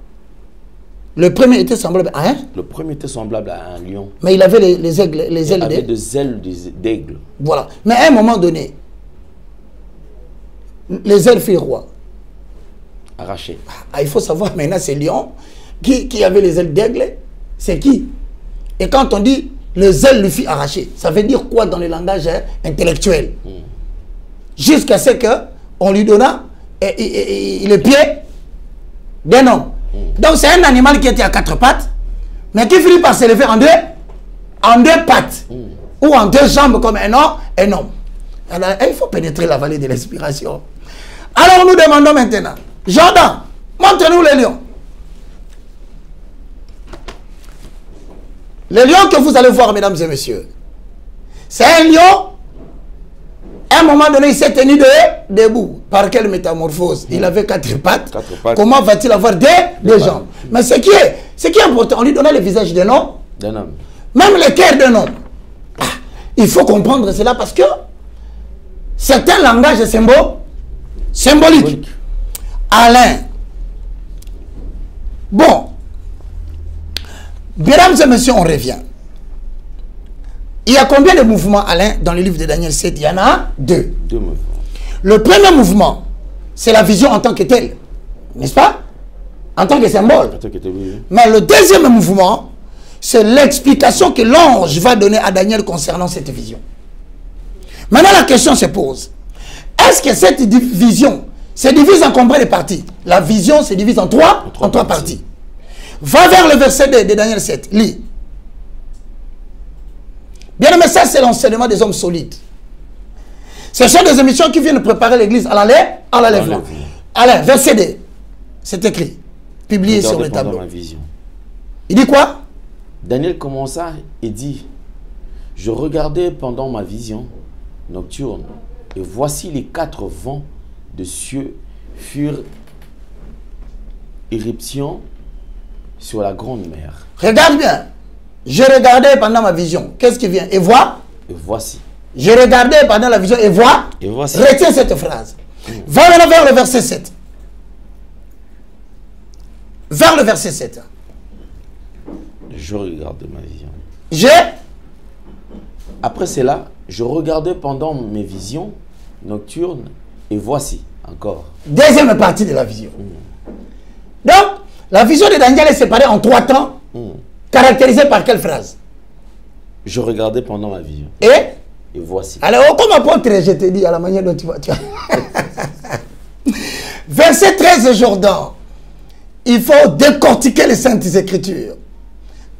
Le premier était semblable à un? Le premier était semblable à un lion. Mais il avait les ailes, les ailes avait des ailes d'aigle. Voilà. Mais à un moment donné, les ailes furent roi. Arrachées. Ah, il faut savoir maintenant, c'est lion qui avait les ailes d'aigle. C'est qui? Et quand on dit les ailes lui furent arrachées, ça veut dire quoi dans le langage intellectuel? Jusqu'à ce qu'on lui donna les pieds d'un homme. Donc c'est un animal qui était à quatre pattes, mais qui finit par s'élever en en deux pattes ou en deux jambes comme un homme. Alors, il faut pénétrer la vallée de l'inspiration. Alors nous demandons maintenant, Jordan, montre-nous les lions. Le lion que vous allez voir, mesdames et messieurs, c'est un lion. À un moment donné, il s'est tenu debout. Par quelle métamorphose? Il avait quatre pattes. Comment va-t-il avoir deux jambes? Mais ce qui est important, on lui donna le visage d'un homme. Même le cœur d'un homme. Ah, il faut comprendre cela parce que c'est un langage symbolique. Alain. Bon. Mesdames et messieurs, on revient. Il y a combien de mouvements, Alain, dans le livre de Daniel 7? Il y en a deux. Deux mouvements. Le premier mouvement, c'est la vision en tant que telle. N'est-ce pas? En tant que symbole. Oui. Mais le deuxième mouvement, c'est l'explication que l'ange va donner à Daniel concernant cette vision. Maintenant, la question se pose. Est-ce que cette vision se divise en combien de parties? La vision se divise en trois parties. Va vers le verset de Daniel 7. Lis. Bien aimé, ça c'est l'enseignement des hommes solides. Ce sont des émissions qui viennent préparer l'église à l'enlèvement. Allez, verset 2. C'est écrit. Publié sur le tableau. Il dit quoi? Daniel commença et dit: je regardais pendant ma vision nocturne, et voici les quatre vents de cieux furent éruption sur la grande mer. Regarde bien. Je regardais pendant ma vision. Qu'est-ce qui vient? Et vois. Et voici. Je regardais pendant la vision et vois. Et voici. Retiens cette phrase. Va maintenant vers le verset 7. Vers le verset 7. Je regarde ma vision. Après cela, je regardais pendant mes visions nocturnes et voici encore. Deuxième partie de la vision. Donc, la vision de Daniel est séparée en trois temps. Caractérisée par quelle phrase? Je regardais pendant ma vision. Et voici. Alors, comme apôtre, je te dis à la manière dont tu vas. Verset 13, Jordan. Il faut décortiquer les Saintes Écritures.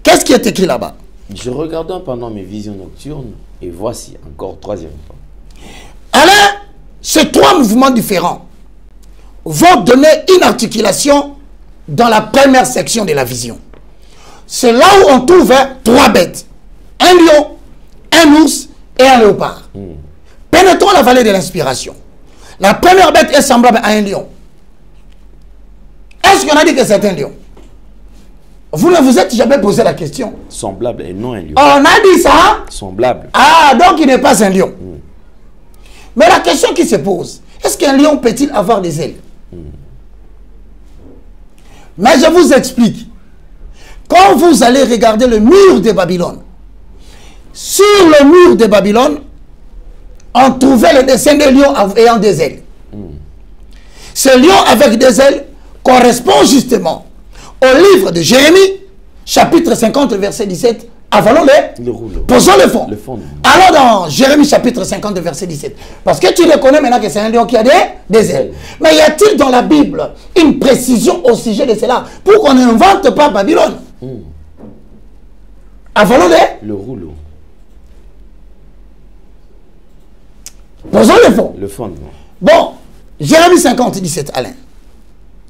Qu'est-ce qui est écrit là-bas? Je regardais pendant mes visions nocturnes et voici encore troisième fois. Alors, ces trois mouvements différents vont donner une articulation dans la première section de la vision. C'est là où on trouve trois bêtes. Un lion, un ours et un léopard. Pénétrons la vallée de l'inspiration. La première bête est semblable à un lion. Est-ce qu'on a dit que c'est un lion? Vous ne vous êtes jamais posé la question. Semblable et non un lion. On a dit ça? Semblable. Ah, donc il n'est pas un lion. Mais la question qui se pose, est-ce qu'un lion peut-il avoir des ailes? Mais je vous explique. Quand vous allez regarder le mur de Babylone, sur le mur de Babylone, on trouvait le dessin de lion ayant des ailes. Ce lion avec des ailes correspond justement au livre de Jérémie, chapitre 50, verset 17. Avalons le rouleau. Posons le fond. Alors dans Jérémie, chapitre 50, verset 17. Parce que tu reconnais maintenant que c'est un lion qui a des ailes. Mais y a-t-il dans la Bible une précision au sujet de cela pour qu'on n'invente pas Babylone? Avalons le rouleau. Posons le fond. Le fondement. Bon, Jérémie 50, 17, Alain.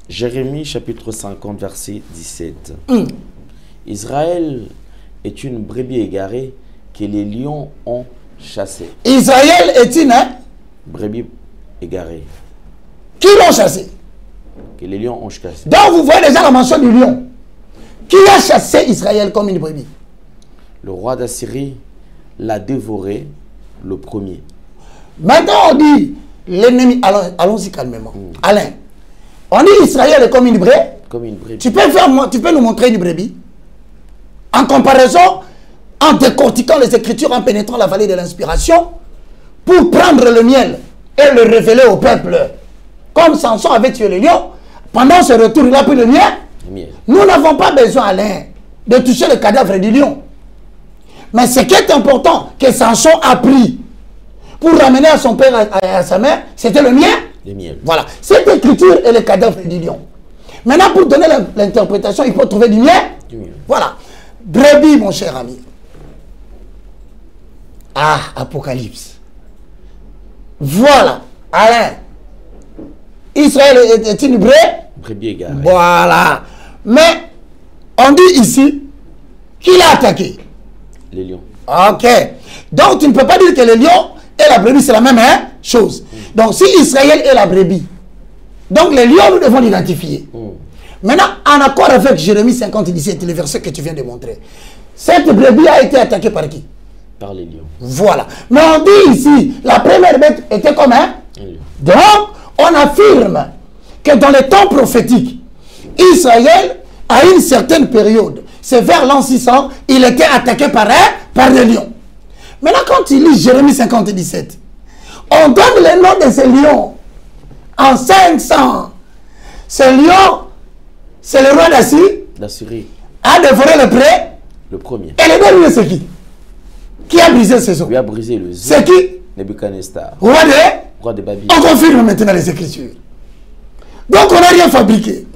Jérémie chapitre 50, verset 17. Israël est une brebis égarée que les lions ont chassée. Israël est une brebis égarée. Qui l'ont chassée? Que les lions ont chassée. Donc vous voyez déjà la mention du lion. Qui a chassé Israël comme une brebis? Le roi d'Assyrie l'a dévoré le premier. Maintenant on dit l'ennemi. Allons-y calmement. Alain, on dit Israël est comme une brebis. Comme une brebis. Tu peux nous montrer une brebis? En comparaison, en décortiquant les Écritures, en pénétrant la vallée de l'inspiration, pour prendre le miel et le révéler au peuple. Comme Samson avait tué le lion, pendant ce retour, il a pris le miel. Nous n'avons pas besoin, Alain, de toucher le cadavre du lion. Mais ce qui est important, que Samson a pris pour ramener à son père et à sa mère, c'était le miel. Le miel. Voilà. Cette écriture est le cadavre du lion. Maintenant, pour donner l'interprétation, il faut trouver du miel. Voilà. Brebis, mon cher ami. Ah, Apocalypse. Voilà. Alain. Israël est une brebis égarée. Voilà. Mais on dit ici qu'il a attaqué. Les lions. Ok. Donc tu ne peux pas dire que le lion et la brebis c'est la même chose. Donc si Israël est la brebis, donc les lions nous devons l'identifier. Maintenant, en accord avec Jérémie 50, 17, le verset que tu viens de montrer, cette brebis a été attaquée par qui? Par les lions. Voilà. Mais on dit ici, la première bête était comme un lion. Donc, on affirme que dans les temps prophétiques, Israël, à une certaine période, c'est vers l'an 600, il était attaqué par les lions. Maintenant, quand tu lis Jérémie 50, 17, on donne le nom de ces lions en 500. Ce lion, c'est le roi d'Assyrie. A dévoré le pré. Le premier. Et le dernier, c'est qui? Qui a brisé ses os? Lui a brisé le os. C'est qui? Nebuchadnezzar. Roi de Babylone. On confirme maintenant les Écritures. Donc on n'a rien fabriqué.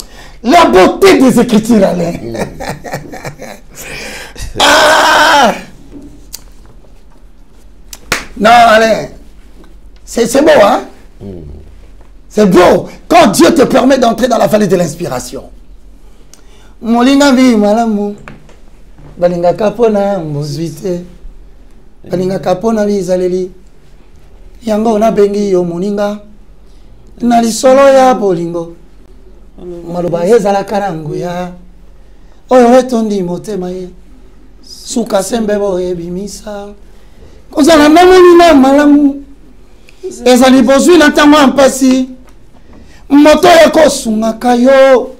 La beauté des Écritures, Alain. Ah! Non, Alain. C'est beau, hein? C'est beau. Quand Dieu te permet d'entrer dans la vallée de l'inspiration. Molinga vi malamu. Balinga kapona mbuzuite. Balinga kapona bizaleli. Yango na bengi yo moninga. Na lisolo ya bolingo. Maloba ezala karangu ya. Oyo etondi motema ye. Suka sembe bo ebimisa. Kozala na moninga malamu. Ezali bozwi na tango ampasi. Moto ekosunga kayo.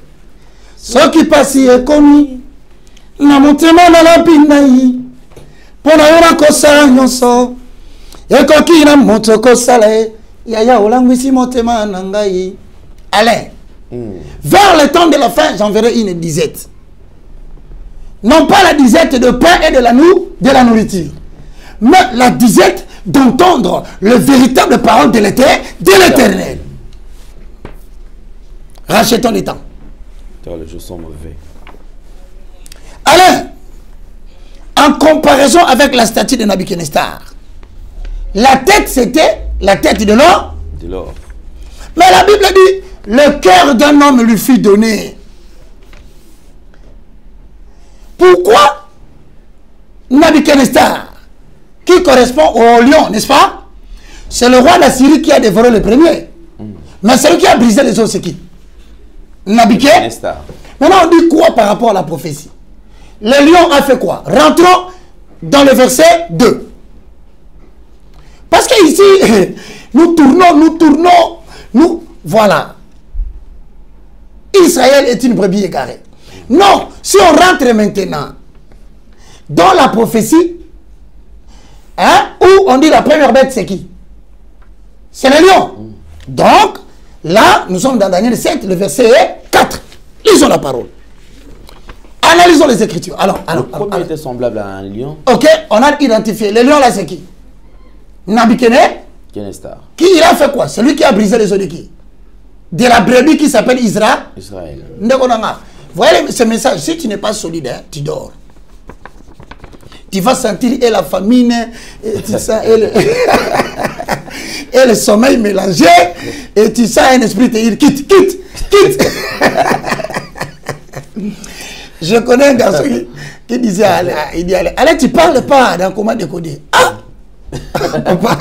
Soki pasi ekomi. Na motema na lapinda yi. Pona yona kosala nyonso. Ekoki na moto kosala yaya olangwisi motema na ngai. Alain. Vers le temps de la fin, j'enverrai une disette. Non pas la disette de pain et de la nourriture. Mais la disette d'entendre le véritable parole de l'Éternel. Rachetons les temps. Les jours sont mauvais. Alain, en comparaison avec la statue de Nabuchodonosor, la tête c'était la tête de l'or. De l'or. Mais la Bible dit, le cœur d'un homme lui fut donné. Pourquoi Nabuchodonosor, qui correspond au lion, n'est-ce pas? C'est le roi d'Assyrie qui a dévoré le premier. Mais celui qui a brisé les os, c'est qui? Nabuchodonosor. Maintenant, on dit quoi par rapport à la prophétie? Le lion a fait quoi? Rentrons dans le verset 2. Parce que ici, nous tournons, voilà. Israël est une brebis égarée. Non, si on rentre maintenant dans la prophétie, hein, où on dit la première bête, c'est qui? C'est le lion. Donc, là, nous sommes dans Daniel 7, le verset 4. Lisons la parole. Analysons les Écritures. Alors, le premier était semblable à un lion. Ok, on a identifié. Le lion là, c'est qui? Nabuchodonosor. Qui il a fait quoi? Celui qui a brisé les os de qui? De la brebis qui s'appelle Israël. Vous voyez ce message, si tu n'es pas solide, hein, tu dors. Tu vas sentir et la famine, et tu sens, et le sommeil mélangé, et tu sens un esprit te dire quitte. Je connais un garçon qui disait, allez, tu parles pas dans comment décoder. Ah! Papa.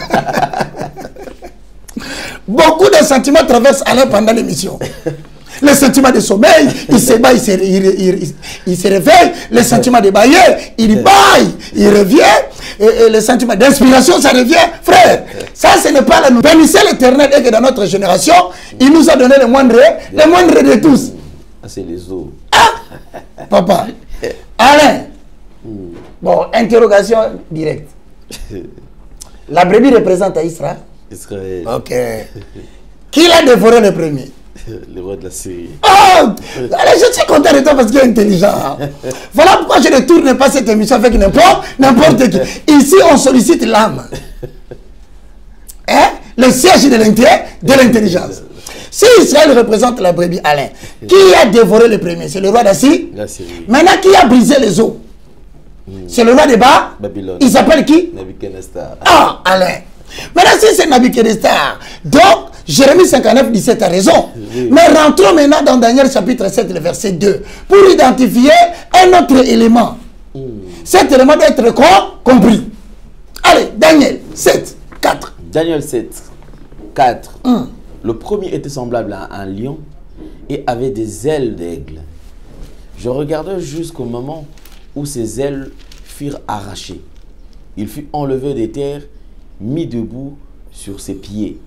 Beaucoup de sentiments traversent Alain pendant l'émission. Le sentiment de sommeil, il se bat, il se réveille. Le sentiment de bailler, il baille, il revient. Et le sentiment d'inspiration, ça revient. Frère, ça ce n'est pas la nous. Bénissez l'Éternel et que dans notre génération, il nous a donné le moindre de tous. C'est les os. Ah! Papa. Alain. Bon, interrogation directe. La brebis représente à Israël. Israël. Ok. Qui l'a dévoré le premier? Le roi de la Syrie. Oh! Allez, je suis content de toi parce qu'il est intelligent. Voilà pourquoi je ne tourne pas cette émission avec n'importe qui. Ici, on sollicite l'âme. Hein? Le siège de l'intelligence. Si Israël représente la brebis, Alain, qui a dévoré le premier? C'est le roi d'Assyrie. Maintenant, qui a brisé les os? C'est le roi des bas. Babylone. Il s'appelle qui? Nabuchodonosor. Ah, Alain. Maintenant, si c'est Nabuchodonosor, donc Jérémie 59, 17 a raison. Oui. Mais rentrons maintenant dans Daniel chapitre 7, le verset 2, pour identifier un autre élément. Cet élément doit être compris. Allez, Daniel 7, 4. Daniel 7, 4. Le premier était semblable à un lion et avait des ailes d'aigle. Je regardais jusqu'au moment où ses ailes furent arrachées. Il fut enlevé des terres, mis debout sur ses pieds,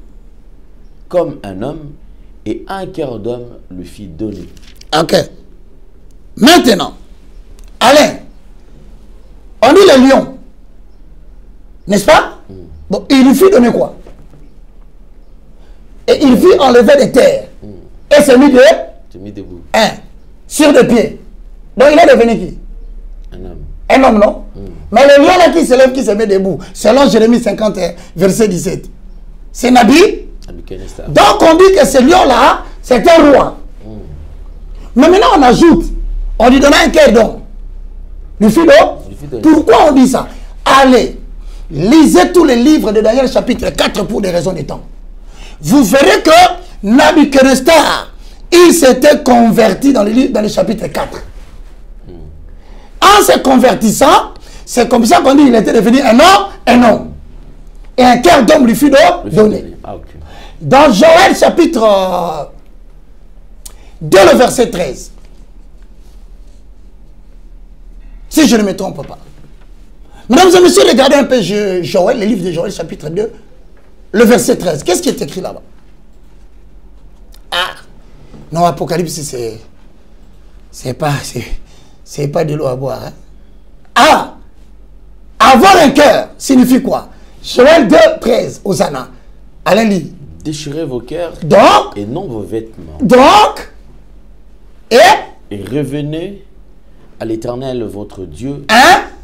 comme un homme, et un cœur d'homme lui fit donner. Ok. Maintenant, Alain, on dit le lion, n'est-ce pas? Bon, il lui fit donner quoi? Et il fit enlever des terres. Et s'est mis debout. Sur des pieds. Donc il est devenu qui? Un homme. Un homme, non? Mais le lion là qui se lève, qui se met debout, selon Jérémie 51, verset 17, c'est Nabuchodonosor. Donc on dit que ce lion là, c'est un roi. Mais maintenant on ajoute, on lui donne un cœur d'homme. Lui fit d'homme. Pourquoi on dit ça? Allez, lisez tous les livres de Daniel chapitre 4 pour des raisons de temps. Vous verrez que Nabuchodonosor, il s'était converti dans le chapitre 4. En se convertissant, c'est comme ça qu'on dit qu'il était devenu un homme. Et un cœur d'homme lui fut donné. Ah, okay. Dans Joël chapitre 2, le verset 13. Si je ne me trompe pas. Mesdames et messieurs, regardez un peu Joël, le livre de Joël chapitre 2, le verset 13. Qu'est-ce qui est écrit là-bas? Ah, non, Apocalypse, c'est pas de l'eau à boire. Hein? Ah, avoir un cœur signifie quoi? Joël 2, 13, Hosanna. Allez, lis. Déchirez vos cœurs Donc, et non vos vêtements. Donc, et revenez à l'Éternel votre Dieu,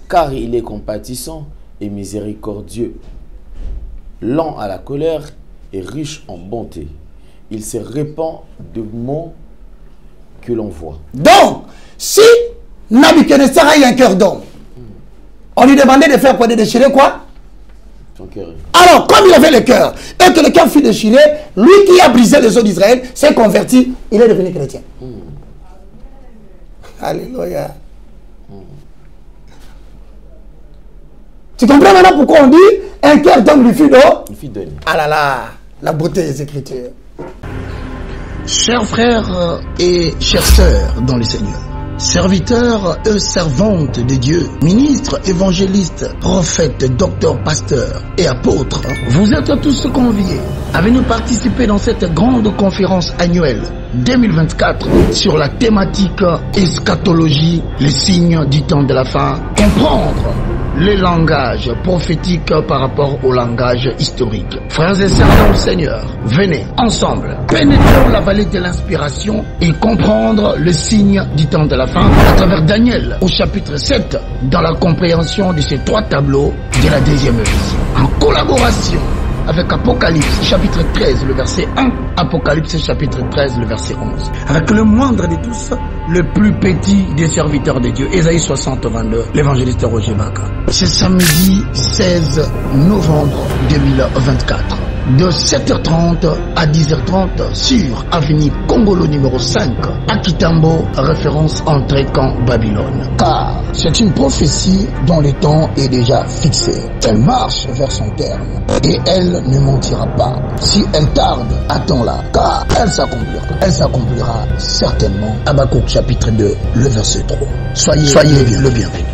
car il est compatissant et miséricordieux, lent à la colère et riche en bonté. Il se répand de mots que l'on voit. Donc, si Nabuchodonosor a eu un cœur d'homme, on lui demandait de faire quoi? De déchirer quoi? Son cœur. Alors, comme il avait le cœur, et que le cœur fut déchiré, lui qui a brisé les eaux d'Israël s'est converti, il est devenu chrétien. Alléluia. Tu comprends maintenant pourquoi on dit un cœur d'homme lui fut donné? Ah là là, la beauté des Écritures. Chers frères et chères sœurs dans le Seigneur, serviteurs et servantes de Dieu, ministres, évangélistes, prophètes, docteurs, pasteurs et apôtres, vous êtes tous conviés à venir participer dans cette grande conférence annuelle 2024 sur la thématique eschatologie, les signes du temps de la fin, comprendre les langages prophétiques par rapport au langage historique. Frères et sœurs dans le Seigneur, venez ensemble, pénétrons la vallée de l'inspiration et comprendre le signe du temps de la fin à travers Daniel au chapitre 7 dans la compréhension de ces trois tableaux de la deuxième vision. En collaboration avec Apocalypse chapitre 13 le verset 1, Apocalypse chapitre 13 le verset 11. Avec le moindre de tous, le plus petit des serviteurs de Dieu, Ésaïe 60, 22, l'évangéliste Roger Baka. C'est samedi 16 novembre 2024. De 7h30 à 10h30 sur avenue Congolo numéro 5 à Kitambo, référence entrée camp Babylone. Car c'est une prophétie dont le temps est déjà fixé. Elle marche vers son terme et elle ne mentira pas. Si elle tarde, attends-la, car elle s'accomplira certainement. Habakkuk chapitre 2, le verset 3. Soyez le bienvenu.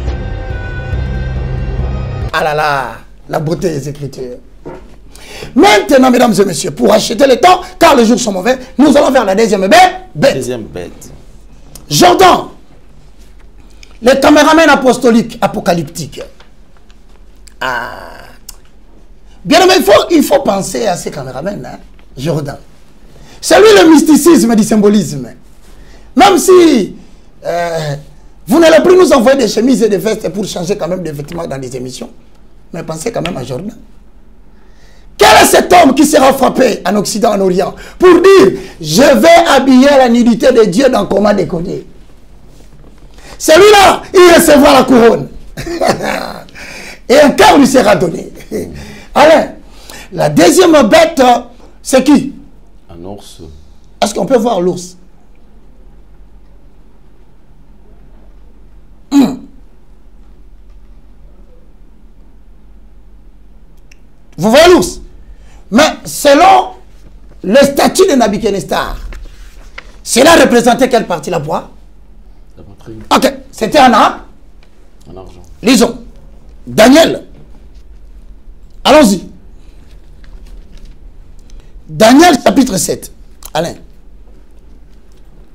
Ah là là, la beauté des Écritures. Maintenant, mesdames et messieurs, pour acheter le temps, car les jours sont mauvais, nous allons vers la deuxième bête. Jordan, le caméraman apostolique, apocalyptique. Ah. Bien aimé, il faut penser à ces caméramans, hein, Jordan. C'est lui le mysticisme et du symbolisme. Même si vous n'allez plus nous envoyer des chemises et des vestes pour changer quand même des vêtements dans les émissions, mais pensez quand même à Jordan. Quel est cet homme qui sera frappé en Occident, en Orient, pour dire, je vais habiller la nudité de Dieu dans comment déconner? Celui-là, il recevra la couronne. Et un cœur lui sera donné. Alain, la deuxième bête, c'est qui? Un ours. Est-ce qu'on peut voir l'ours? Vous voyez l'ours? Mais selon le statut de Nabuchodonosor, cela représentait quelle partie? La poire? La poitrine. Ok, c'était un arbre. En argent. Lisons. Daniel. Allons-y. Daniel chapitre 7. Alain.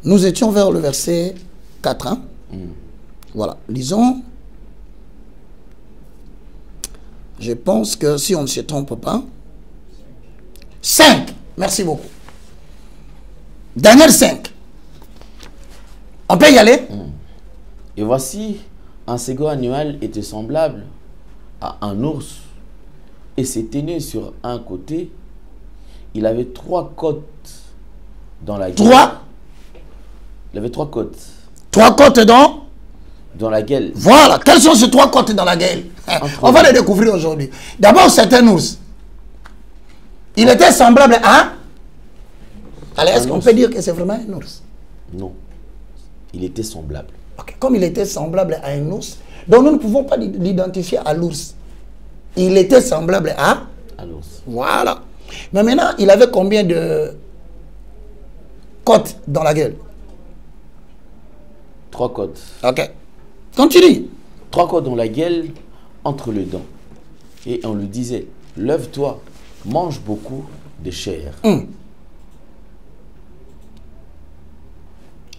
Nous étions vers le verset 4. Hein? Voilà. Lisons. Je pense que si on ne se trompe pas. 5. Merci beaucoup. Daniel 5. On peut y aller? Et voici, un second animal était semblable à un ours et s'éteignait sur un côté. Il avait 3 côtes dans la gueule. 3? Il avait 3 côtes. 3 côtes dans la gueule. Voilà. Quelles sont ces 3 côtes dans la gueule? On va les découvrir aujourd'hui. D'abord, c'est un ours. Il était semblable à... Allez, est-ce qu'on peut dire que c'est vraiment un ours? Non. Il était semblable. Okay. Comme il était semblable à un ours, donc nous ne pouvons pas l'identifier à l'ours. Il était semblable à l'ours. Voilà. Mais maintenant, il avait combien de côtes dans la gueule? 3 côtes. Ok. Continue. 3 côtes dans la gueule, entre les dents. Et on lui disait, lève-toi, mange beaucoup de chair.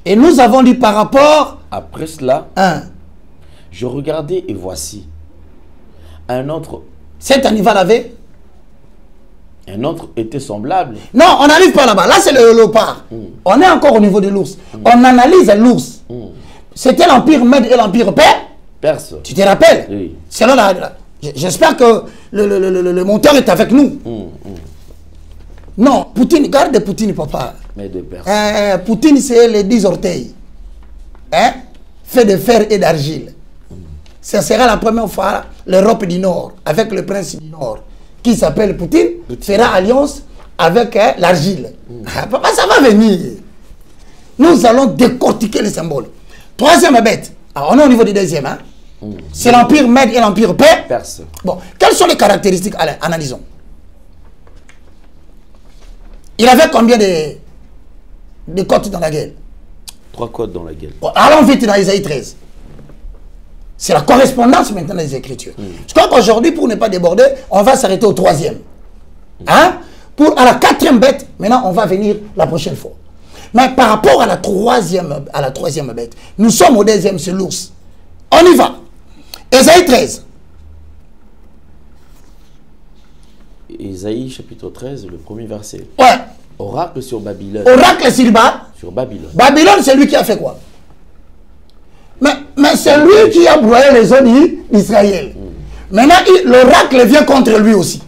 Et nous avons dit par rapport... Après cela, je regardais et voici un autre. Cet animal avait? Un autre était semblable. Non, on n'arrive pas là-bas. Là, c'est le léopard. On est encore au niveau de l'ours. On analyse l'ours. C'était l'Empire Mède et l'Empire Perse. Tu te rappelles? Oui. J'espère que le monteur est avec nous. Non, Poutine, garde Poutine, papa. Mais de Perse. Poutine, c'est les 10 orteils. Hein? Fait de fer et d'argile. Ce sera la première fois l'Europe du Nord, avec le prince du Nord, qui s'appelle Poutine, fera alliance avec l'argile. Papa, ça va venir. Nous allons décortiquer les symboles. Troisième bête. Alors, on est au niveau du deuxième. Hein? C'est l'Empire Mède et l'Empire Perse. Bon, quelles sont les caractéristiques? Allez, analysons. Il avait combien de côtes dans la gueule? 3 côtes dans la gueule. Bon, allons vite dans Isaïe 13. C'est la correspondance maintenant des Écritures. Je crois qu'aujourd'hui, pour ne pas déborder, on va s'arrêter au 3e. Hein? À la 4e bête, maintenant, on va venir la prochaine fois. Mais par rapport à la troisième bête, nous sommes au 2e, c'est l'ours. On y va. Isaïe 13. Isaïe chapitre 13, le premier verset. Ouais. Oracle sur Babylone. Oracle sur Babylone. Babylone, c'est lui qui a fait quoi? Mais c'est lui qui a broyé les zones d'Israël. Maintenant, l'oracle vient contre lui aussi.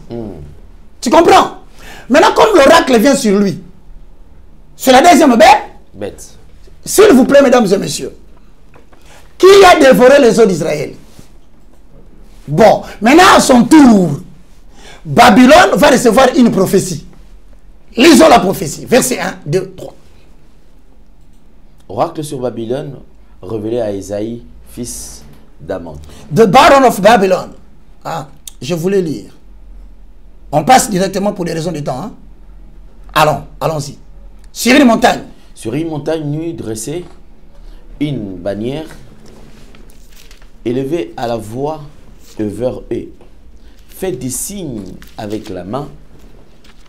Tu comprends? Maintenant, comme l'oracle vient sur lui, c'est la deuxième bête. S'il vous plaît, mesdames et messieurs, qui a dévoré les eaux d'Israël? Bon, maintenant à son tour, Babylone va recevoir une prophétie. Lisons la prophétie. Verset 1, 2, 3. Oracle sur Babylone, révélé à Isaïe, fils d'Amon. The Baron of Babylon. Ah, je voulais lire. On passe directement pour des raisons de temps. Hein? Allons-y. Sur une montagne. Sur une montagne nue dressée, une bannière élevée à la voix vers eux. Faites des signes avec la main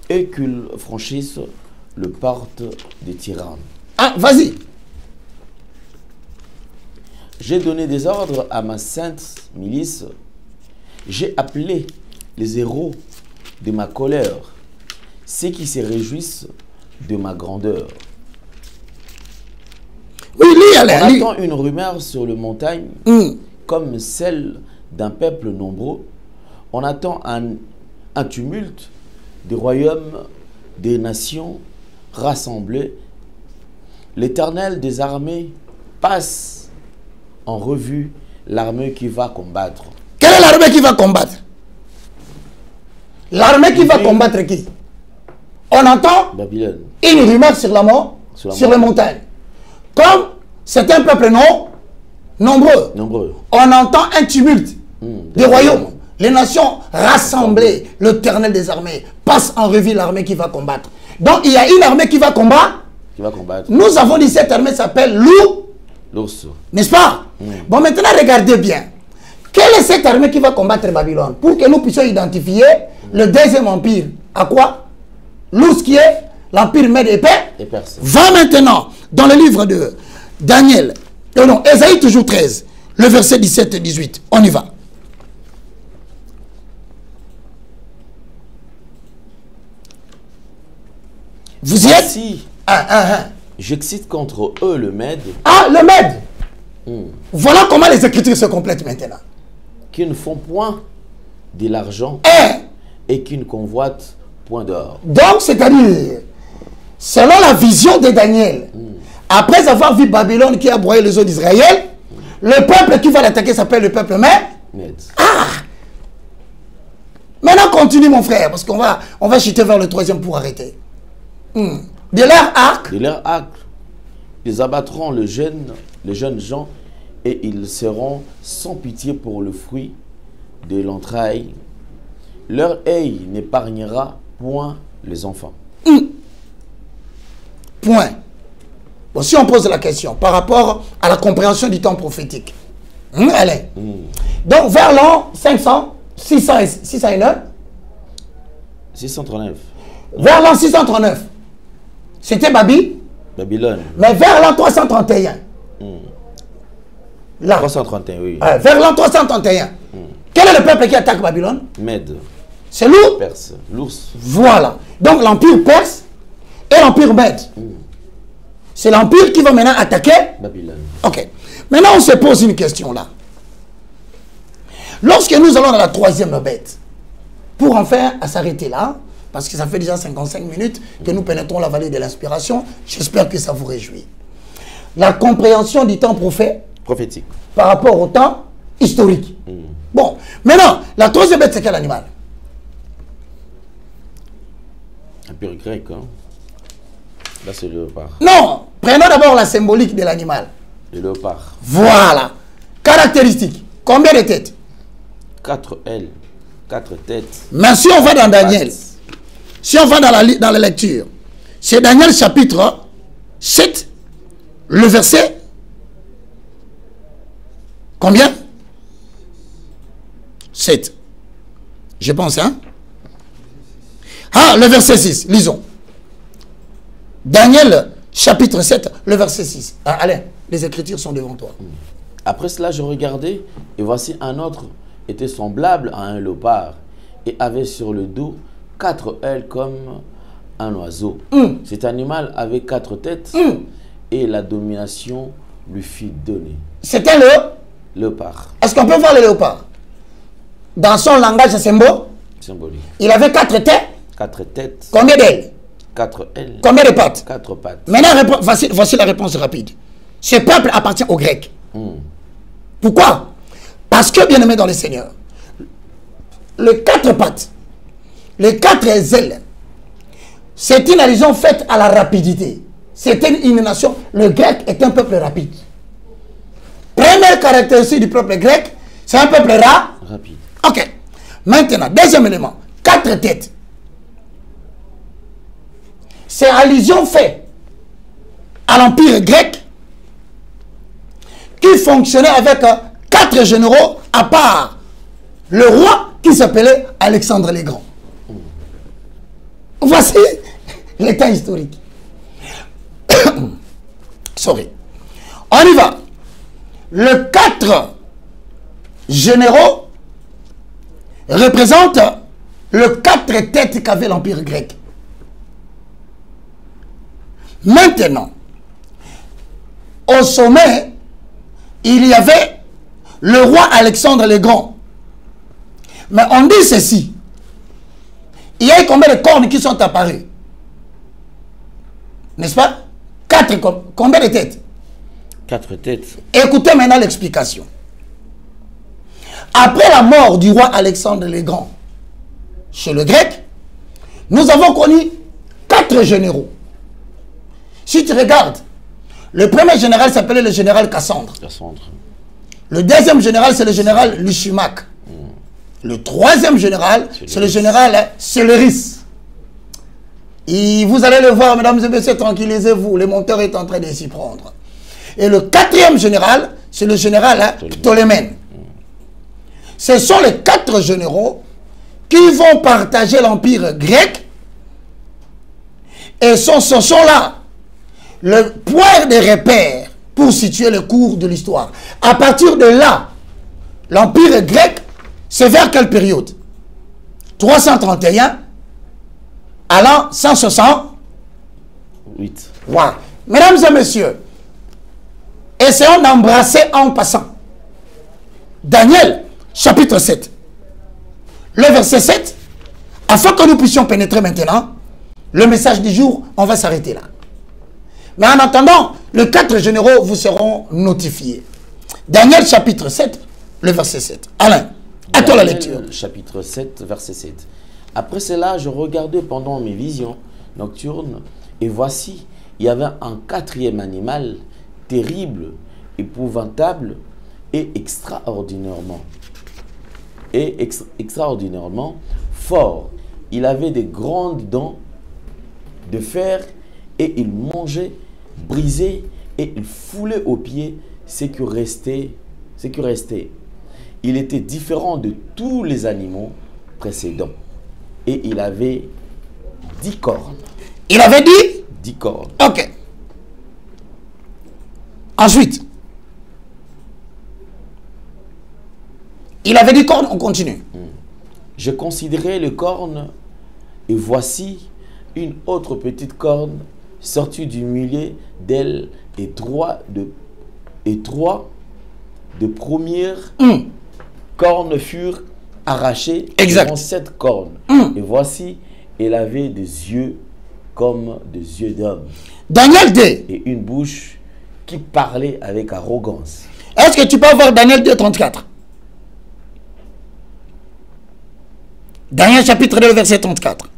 et qu'ils franchissent le porte des tyrannes. Ah, vas-y. J'ai donné des ordres à ma sainte milice. J'ai appelé les héros de ma colère, ceux qui se réjouissent de ma grandeur. Oui, On attend une rumeur sur les montagnes, comme celle d'un peuple nombreux. On attend un tumulte des royaumes, des nations rassemblées. L'Éternel des armées passe en revue l'armée qui va combattre. Quelle est l'armée qui va combattre? L'armée qui va combattre qui? On entend Babylone. une rumeur sur la mort, sur les montagnes. Comme c'est un peuple nombreux, on entend un tumulte des royaumes. Les nations rassemblées, l'Éternel des armées passe en revue l'armée qui va combattre. Donc il y a une armée qui va combattre. Nous avons dit cette armée s'appelle l'ours. N'est-ce pas? Bon, maintenant regardez bien. Quelle est cette armée qui va combattre Babylone? Pour que nous puissions identifier le deuxième empire. À quoi? L'ours qui est l'empire Mède et Perse. Va maintenant dans le livre de Daniel. Non, Ésaïe toujours 13. Le verset 17 et 18. On y va. Vous y êtes? Si j'excite contre eux le Mède. Ah, le Mède. Voilà comment les Écritures se complètent maintenant. Qui ne font point de l'argent et qui ne convoitent point d'or. Donc, c'est-à-dire, selon la vision de Daniel, après avoir vu Babylone qui a broyé les eaux d'Israël, le peuple qui va l'attaquer s'appelle le peuple Mède. Ah! Maintenant, continue mon frère, parce qu'on va chuter vers le troisième pour arrêter. De leur arc. Ils abattront les jeunes gens et ils seront sans pitié pour le fruit de l'entraille. Leur œil n'épargnera point les enfants. Point. Bon, si on pose la question par rapport à la compréhension du temps prophétique. Allez. Donc, vers l'an 609. 639. Vers l'an 639. C'était Babylone. Mais vers l'an 331. Là. 331, oui. Vers l'an 331. Quel est le peuple qui attaque Babylone? Mède. C'est l'ours. Perse. L'ours. Voilà. Donc l'empire perse et l'empire Mède. C'est l'empire qui va maintenant attaquer Babylone. Ok. Maintenant on se pose une question là. Lorsque nous allons dans la troisième bête, pour en faire à s'arrêter là, parce que ça fait déjà 55 minutes que nous pénétrons la vallée de l'inspiration. J'espère que ça vous réjouit. La compréhension du temps prophétique par rapport au temps historique. Bon, maintenant, la troisième bête, c'est quel animal? Empire grec, hein? Là, c'est le léopard. Non, prenons d'abord la symbolique de l'animal. Le léopard. Voilà. Caractéristique. Combien de têtes? 4 ailes, 4 têtes. Mais si on va dans Daniel, si on va dans la lecture, c'est Daniel chapitre 7, le verset combien? 7. Je pense, hein? Ah, le verset 6, lisons. Daniel chapitre 7, le verset 6. Ah, allez, les Écritures sont devant toi. Après cela, je regardais, et voici un autre était semblable à un léopard, et avait sur le dos 4 ailes comme un oiseau. Cet animal avait 4 têtes, et la domination lui fit donner. C'était le léopard. Est-ce qu'on peut voir le léopard? Dans son langage symbolique. Il avait 4 têtes. 4 têtes. Combien d'ailes? 4 ailes. Combien de pattes? 4 pattes. Maintenant, voici la réponse rapide. Ce peuple appartient aux Grecs. Pourquoi? Parce que, bien aimé dans le Seigneur, les 4 pattes, les 4 ailes, c'est une allusion faite à la rapidité. C'était une nation. Le grec est un peuple rapide. Première caractéristique du peuple grec, c'est un peuple rapide. Ok. Maintenant, deuxième élément, 4 têtes. C'est allusion faite à l'empire grec qui fonctionnait avec 4 généraux à part le roi qui s'appelait Alexandre le Grand. Voici l'état historique. Sorry. On y va. Les 4 généraux représentent les 4 têtes qu'avait l'empire grec. Maintenant, au sommet, il y avait le roi Alexandre le Grand. Mais on dit ceci. Il y a combien de cornes qui sont apparues? N'est-ce pas? 4 cornes. Combien de têtes? 4 têtes. Écoutez maintenant l'explication. Après la mort du roi Alexandre le Grand, chez le grec, nous avons connu 4 généraux. Si tu regardes, le premier général s'appelait le général Cassandre. Le deuxième général, c'est le général Lysimaque. Le troisième général, c'est le général Céléris. Et vous allez le voir, mesdames et messieurs, tranquillisez-vous, le monteur est en train de s'y prendre. Et le quatrième général, c'est le général Ptolémène. Ce sont les 4 généraux qui vont partager l'empire grec. Et ce sont là le point de repère pour situer le cours de l'histoire. À partir de là, l'empire grec, c'est vers quelle période? 331 à l'an 168. Voilà. Mesdames et messieurs, essayons d'embrasser en passant Daniel, chapitre 7. Le verset 7, afin que nous puissions pénétrer maintenant le message du jour, on va s'arrêter là. Mais en attendant, les 4 généraux vous seront notifiés. Daniel, chapitre 7, le verset 7. Alain, à toi la lecture. Chapitre 7, verset 7. Après cela, je regardais pendant mes visions nocturnes, et voici, il y avait un 4e animal, terrible, épouvantable, et extraordinairement fort. Il avait des grandes dents de fer, et il mangeait, brisait, et il foulait aux pieds ce qui restait. Il était différent de tous les animaux précédents. Et il avait 10 cornes. Il avait dit 10 cornes. Ok. Ensuite, il avait 10 cornes, on continue. Je considérais les cornes, et voici une autre petite corne sortie du milieu d'elle, et trois de premières cornes furent arrachées. Exact. 7 cornes. Et voici, elle avait des yeux comme des yeux d'homme. Daniel 2. Et une bouche qui parlait avec arrogance. Est-ce que tu peux voir Daniel 2, 34? Daniel chapitre 2, verset 34.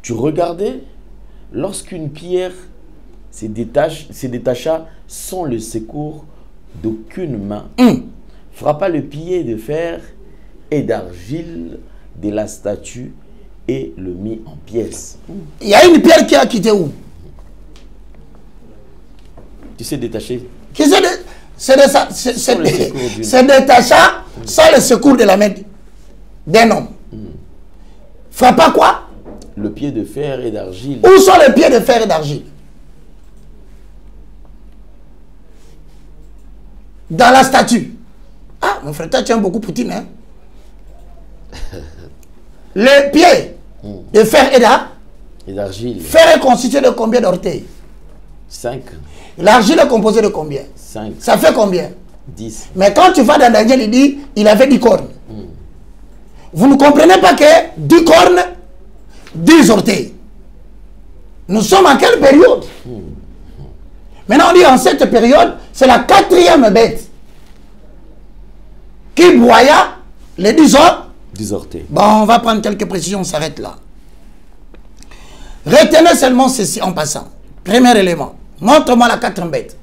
Tu regardais lorsqu'une pierre se détacha sans le secours d'aucune main, frappa le pied de fer et d'argile de la statue et le mit en pièces. Il y a une pierre qui a quitté où? Tu sais détacher. C'est détacha sans le secours de la main d'un homme. Frappa quoi? Le pied de fer et d'argile. Où sont les pieds de fer et d'argile? Dans la statue. Ah, mon frère, toi, tu aimes beaucoup Poutine, hein? Les pieds de fer et d'argile. Fer est constitué de combien d'orteils? 5. L'argile est composée de combien? 5. Ça fait combien? 10. Mais quand tu vas dans Daniel, il dit, il avait 10 cornes. Vous ne comprenez pas que 10 cornes, 10 orteils. Nous sommes en quelle période? Maintenant, on dit en cette période, c'est la 4e bête qui broya les 10 orteils. Bon, on va prendre quelques précisions, on s'arrête là. Retenez seulement ceci en passant. Premier élément. Montre-moi la 4e bête.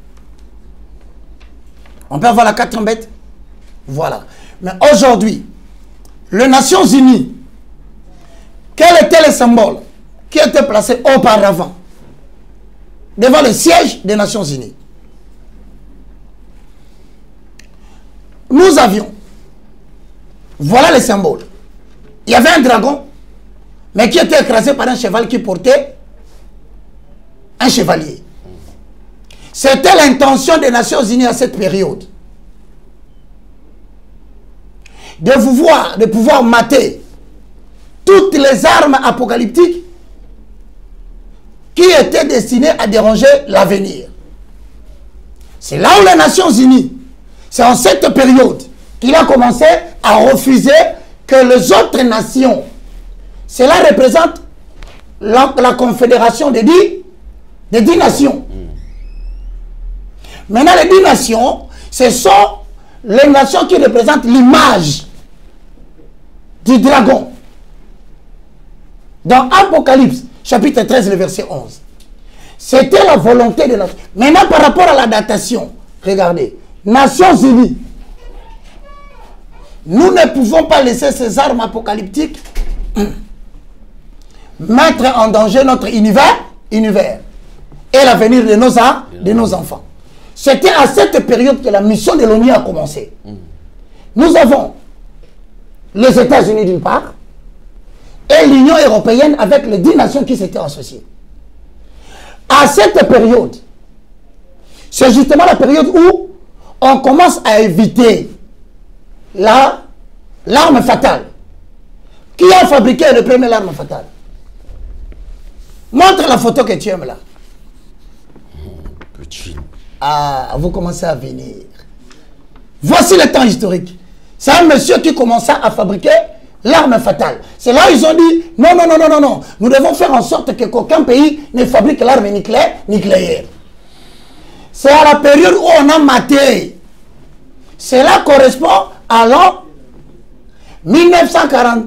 On peut avoir la 4e bête? Voilà. Mais aujourd'hui, les Nations Unies, quel était le symbole qui était placé auparavant devant le siège des Nations Unies? Nous avions, voilà le symbole. Il y avait un dragon, mais qui était écrasé par un cheval qui portait un chevalier. C'était l'intention des Nations Unies à cette période de pouvoir mater toutes les armes apocalyptiques qui étaient destinées à déranger l'avenir. C'est là où les Nations Unies, c'est en cette période qu'il a commencé à refuser que les autres nations, cela représente la confédération des 10 nations. Maintenant, les 10 nations, ce sont les nations qui représentent l'image du dragon. Dans Apocalypse, chapitre 13, le verset 11. C'était la volonté de la... Maintenant, par rapport à la datation, regardez, Nations Unies, nous ne pouvons pas laisser ces armes apocalyptiques mettre en danger notre univers et l'avenir de nos enfants. C'était à cette période que la mission de l'ONU a commencé. Nous avons les États-Unis d'une part et l'Union européenne avec les 10 nations qui s'étaient associées. À cette période, c'est justement la période où on commence à éviter l'arme fatale. Qui a fabriqué le premier arme fatale? Montre la photo que tu aimes là. Petit. Ah, vous commencez à venir. Voici le temps historique. C'est un monsieur qui commença à fabriquer l'arme fatale. C'est là où ils ont dit, non, non, non, non, non, non. Nous devons faire en sorte qu'aucun pays ne fabrique l'arme nucléaire. C'est à la période où on a maté. Cela correspond à l'an 1940,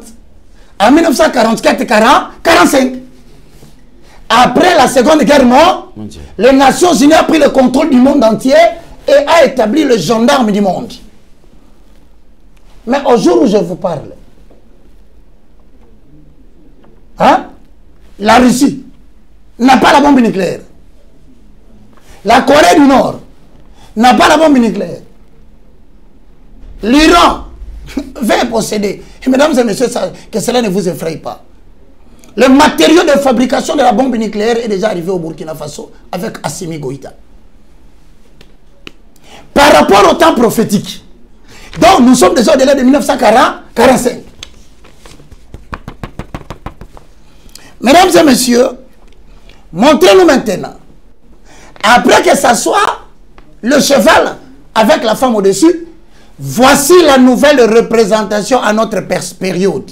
à 1944-45. Après la Seconde Guerre mondiale, les Nations Unies ont pris le contrôle du monde entier et a établi le gendarme du monde. Mais au jour où je vous parle, hein, la Russie n'a pas la bombe nucléaire. La Corée du Nord n'a pas la bombe nucléaire. L'Iran va posséder. Et mesdames et messieurs, que cela ne vous effraie pas. Le matériau de fabrication de la bombe nucléaire est déjà arrivé au Burkina Faso avec Assimi Goïta. Par rapport au temps prophétique, donc nous sommes déjà au-delà de 1945. Mesdames et messieurs, montrez-nous maintenant, après que ça soit le cheval avec la femme au-dessus, voici la nouvelle représentation à notre période.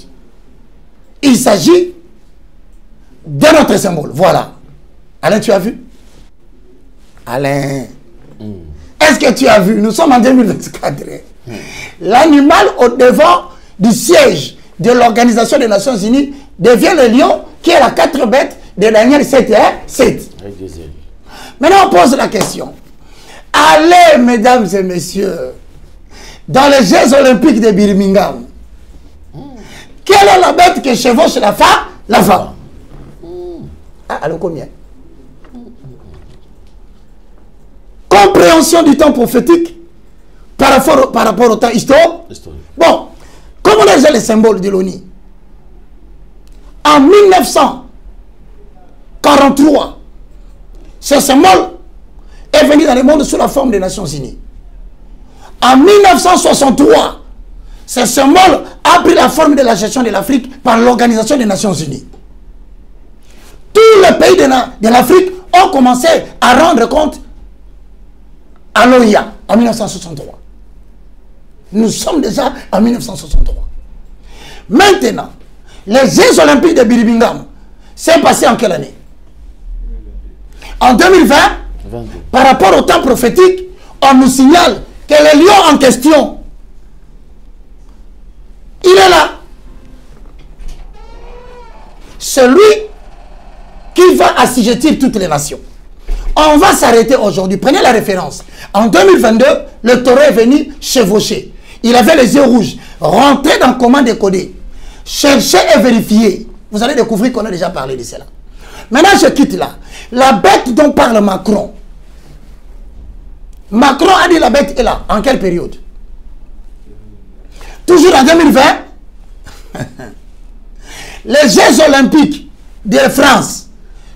Il s'agit de notre symbole. Voilà. Alain, tu as vu? Alain. Est-ce que tu as vu? Nous sommes en 2024. L'animal au devant du siège de l'Organisation des Nations Unies devient le lion qui est la 4 bêtes de Daniel 7. Maintenant, on pose la question. Allez, mesdames et messieurs, dans les Jeux Olympiques de Birmingham, quelle est la bête qui chevauche la femme? Ah, alors combien? Compréhension du temps prophétique par rapport au temps historique. Bon, comme on a déjà les symboles de l'ONU, en 1943, ce symbole est venu dans le monde sous la forme des Nations Unies. En 1963, ce symbole a pris la forme de la gestion de l'Afrique par l'Organisation des Nations Unies. Tous les pays de l'Afrique ont commencé à rendre compte à l'OIA en 1963. Nous sommes déjà en 1963. Maintenant, les Jeux Olympiques de Birmingham, c'est passé en quelle année? En 2020, par rapport au temps prophétique, on nous signale que le lion en question, il est là. Celui qui va assujettir toutes les nations. On va s'arrêter aujourd'hui. Prenez la référence. En 2022, le taureau est venu chevaucher. Il avait les yeux rouges. Rentrez dans comment décoder. Cherchez et vérifiez. Vous allez découvrir qu'on a déjà parlé de cela. Maintenant, je quitte là. La bête dont parle Macron. Macron a dit la bête est là. En quelle période? Toujours en 2020. Les Jeux Olympiques de France,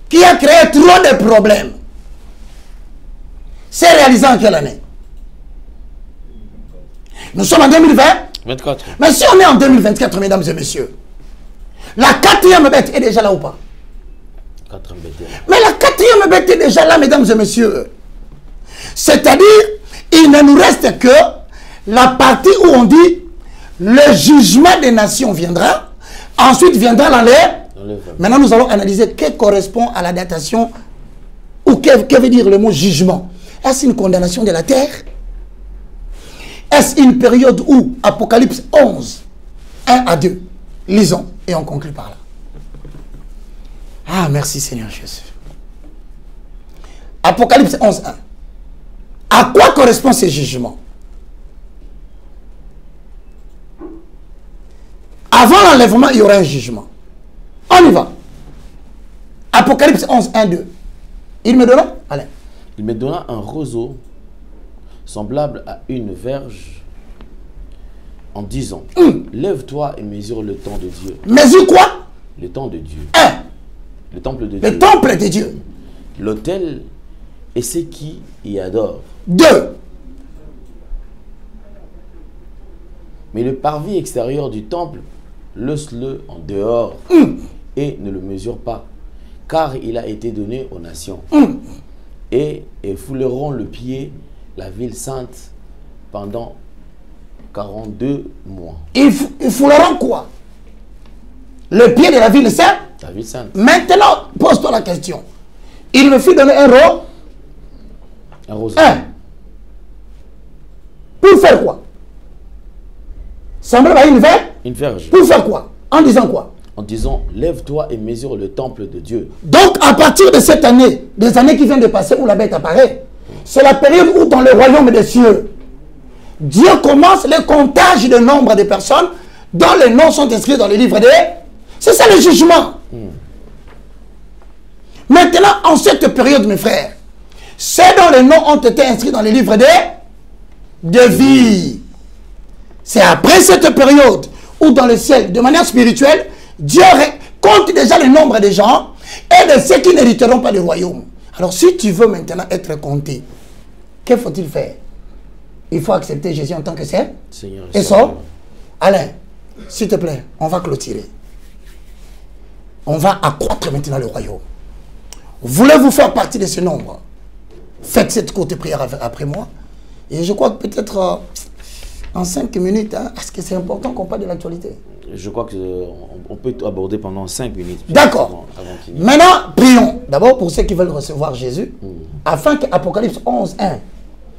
qui a créé trop de problèmes, c'est réalisé en quelle année? Nous sommes en 2020. 24. Mais si on est en 2024, mesdames et messieurs, la 4e bête est déjà là ou pas? 4 bêtes. Mais la 4e bête est déjà là, mesdames et messieurs. C'est-à-dire, il ne nous reste que la partie où on dit le jugement des nations viendra, ensuite viendra l'enlèvement. Maintenant, nous allons analyser ce qui correspond à la datation ou que veut dire le mot jugement. Est-ce une condamnation de la terre? Est-ce une période où, Apocalypse 11, 1 à 2, lisons et on conclut par là. Ah, merci Seigneur Jésus. Apocalypse 11, 1. À quoi correspond ce jugement? Avant l'enlèvement, il y aura un jugement. On y va. Apocalypse 11, 1, 2. Il me donna, Alain. Il me donna un roseau semblable à une verge en disant, lève-toi et mesure le temps de Dieu. Mesure quoi? Le temps de Dieu. 1. Le temple de Dieu. Le temple de Dieu. L'autel et ceux qui y adorent. 2. Mais le parvis extérieur du temple, laisse-le en dehors et ne le mesure pas, car il a été donné aux nations. Et fouleront le pied, la ville sainte, pendant 42 mois. Ils fouleront quoi? Le pied de la ville sainte? La ville sainte. Maintenant, pose-toi la question. Il me fit donner un roseau. Un roseau. 1. Pour faire quoi? Semblable à une verge? Une verge. Pour faire quoi? En disant quoi? En disant, lève-toi et mesure le temple de Dieu. Donc, à partir de cette année, des années qui viennent de passer où la bête apparaît, c'est la période où dans le royaume des cieux, Dieu commence le comptage de nombre de personnes dont les noms sont inscrits dans le livre des... C'est ça le jugement. Maintenant, en cette période, mes frères, ceux dont les noms ont été inscrits dans le livre de vie. C'est après cette période où dans le ciel, de manière spirituelle, Dieu compte déjà le nombre de gens et de ceux qui n'hériteront pas du royaume. Alors si tu veux maintenant être compté, que faut-il faire? Il faut accepter Jésus en tant que Seigneur. Et ça, Alain, s'il te plaît, on va clôturer. On va accroître maintenant le royaume. Voulez-vous faire partie de ce nombre? Faites cette courte prière après moi. Et je crois que peut-être en 5 minutes, hein, est-ce que c'est important qu'on parle de l'actualité? Je crois qu'on peut aborder pendant 5 minutes. D'accord. Maintenant, prions. D'abord pour ceux qui veulent recevoir Jésus, afin qu'Apocalypse 11, 1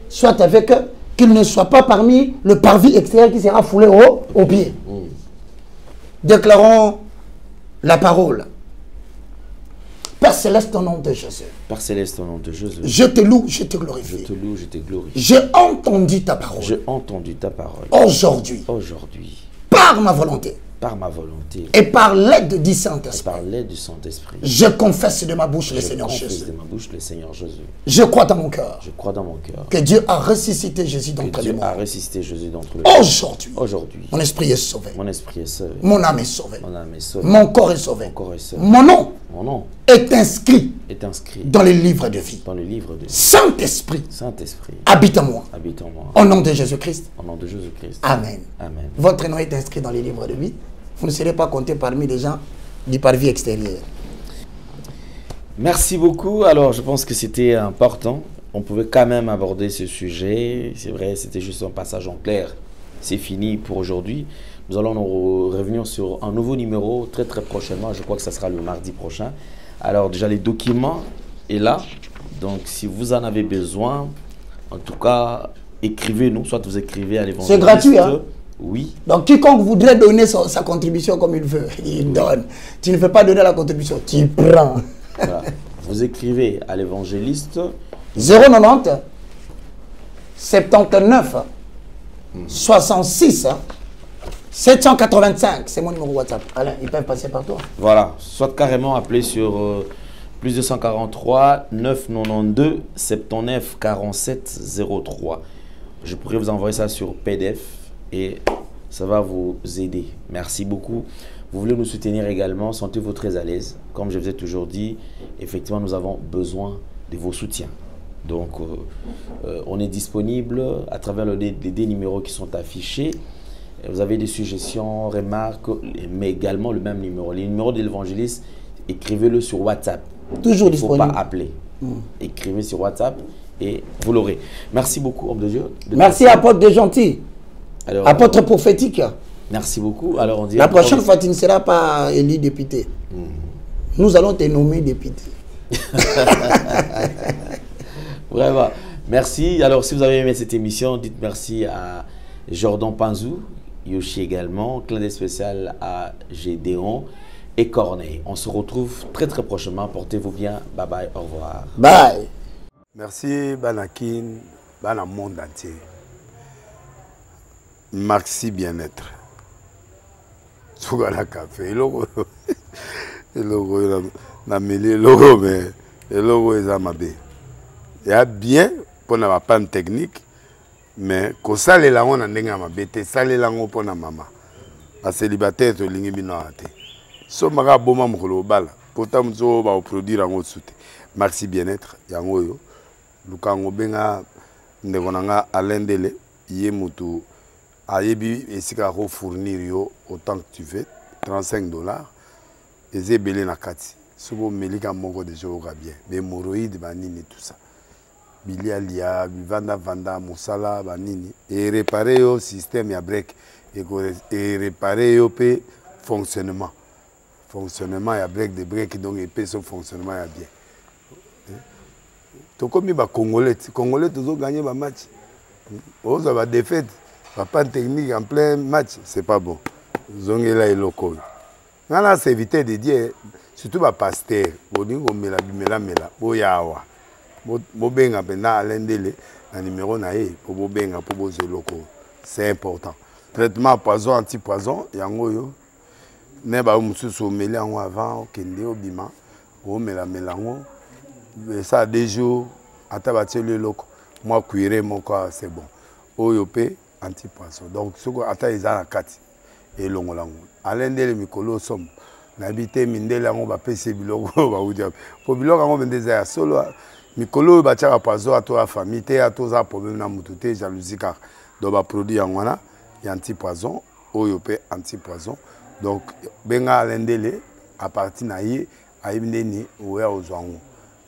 soit avec eux, qu'il ne soit pas parmi le parvis extérieur qui sera foulé au pied. Déclarons la parole. Père Céleste, au nom de Jésus. Père Céleste, au nom de Jésus. Je te loue, je te glorifie. Je te loue, je te glorifie. J'ai entendu ta parole. J'ai entendu ta parole. Aujourd'hui. Aujourd'hui. Par ma volonté. Par ma volonté. Et par l'aide du Saint-Esprit. Par l'aide du Saint-Esprit. Je confesse de ma bouche le Seigneur Jésus. Je confesse de ma bouche le Seigneur Jésus. Je crois dans mon cœur. Je crois dans mon cœur. Que Dieu a ressuscité Jésus d'entre les morts. Dieu a ressuscité Jésus d'entre les morts. Aujourd'hui. Aujourd'hui. Mon esprit est sauvé. Mon esprit est sauvé. Mon âme est sauvée. Mon âme est sauvée. Mon corps est sauvé. Mon corps est sauvé. Mon nom. Mon nom est inscrit dans le livre de vie. Dans le livre de vie. Saint-Esprit. Saint-Esprit. Habite en moi. Habite en moi. Au nom de Jésus-Christ. Au nom de Jésus-Christ. Amen. Amen. Votre nom est inscrit dans les livres de vie. Vous ne serez pas compté parmi les gens du parvis extérieur. Merci beaucoup. Alors, je pense que c'était important. On pouvait quand même aborder ce sujet. C'est vrai, c'était juste un passage en clair. C'est fini pour aujourd'hui. Nous allons nous revenir sur un nouveau numéro très prochainement. Je crois que ça sera le mardi prochain. Alors, déjà, les documents sont là. Donc, si vous en avez besoin, en tout cas, écrivez-nous. Soit vous écrivez à l'évangile. C'est gratuit, hein? Oui. Donc, quiconque voudrait donner sa contribution comme il veut, il donne. Tu ne veux pas donner la contribution, tu prends. Voilà. Vous écrivez à l'évangéliste 090 79 66 785. C'est mon numéro WhatsApp. Alain, ils peuvent passer par toi. Voilà. Soit carrément appeler sur plus 243 992 79 47 03. Je pourrais vous envoyer ça sur PDF. Et ça va vous aider. Merci beaucoup. Vous voulez nous soutenir également, sentez-vous très à l'aise. Comme je vous ai toujours dit, effectivement, nous avons besoin de vos soutiens. Donc, on est disponible à travers les numéros qui sont affichés. Vous avez des suggestions, remarques, mais également le même numéro. Les numéros de l'évangéliste, écrivez-le sur WhatsApp. Toujours Il disponible. ne faut pas appeler. Écrivez sur WhatsApp et vous l'aurez. Merci beaucoup, homme de Dieu. Merci, apôtre de gentil. Alors, apôtre prophétique. Merci beaucoup. Alors on dit la prochaine fois, tu ne seras pas élu député. Nous allons te nommer député. Vraiment. Merci. Alors, si vous avez aimé cette émission, dites merci à Jordan Panzou, Yoshi également, clin d'œil spécial à Gédéon et Corneille. On se retrouve très très prochainement. Portez-vous bien. Bye bye. Au revoir. Bye. Merci Banakin, Bana monde entier. Maxi bien-être. Sougala café. Logo, na mêlé logo mais le logo est amabé. Il y a bien pour na panne technique, mais ko sale la on ndenga mabete, sale la on pour na mama. A célibataire to lingi bino ate. So maka boma mukolo bala. Pourtant mzo ba produire en soute. Maxi bien-être yango yo. Lukango benga ndekonanga alendele ye mutu ayebi esika ko fournir yo autant que tu veux $35 eze belé na kati sobo melika moko de joga bien mais hémorroïdes banini tout ça bilialia vanda musala banini et réparer yo système ya break et réparer yo pe fonctionnement ya break de break donc et pe son fonctionnement ya bien. Comme les Congolais toujours gagné le match. Ils ont défaite. Pas de technique en plein match, c'est pas bon. Ils ont là et locaux. Là, c'est éviter de dire, surtout les pasteurs, ils ont mis la mela, boyawa. Bobenga pena alendele, un numéro naé pour bobenga pour boser locaux. C'est important. Traitement poison anti-poison, yango yo. Ne ba mususu meli yango avant kende obima, o mela melango. Ça a des jours, à tabater le loco. Moi, cuire mon corps, c'est bon. Oyopé, anti-poisson. Donc, ce qu'on attend, ils ont la carte. Et l'on l'a. À l'un des Mikolo somme. N'habiter Mindel, on va payer bilogo. Pour bilogo, on va des solo. Mikolo, va tirer à poisson à toi, famille, à tous les problèmes, na mutute, jalousie, car. Donc, va produire en wana, il y a anti-poisson. Oyopé, anti-poisson. Donc, benga à l'un des à partir naïe, à Ibneni, ou à Ozwango.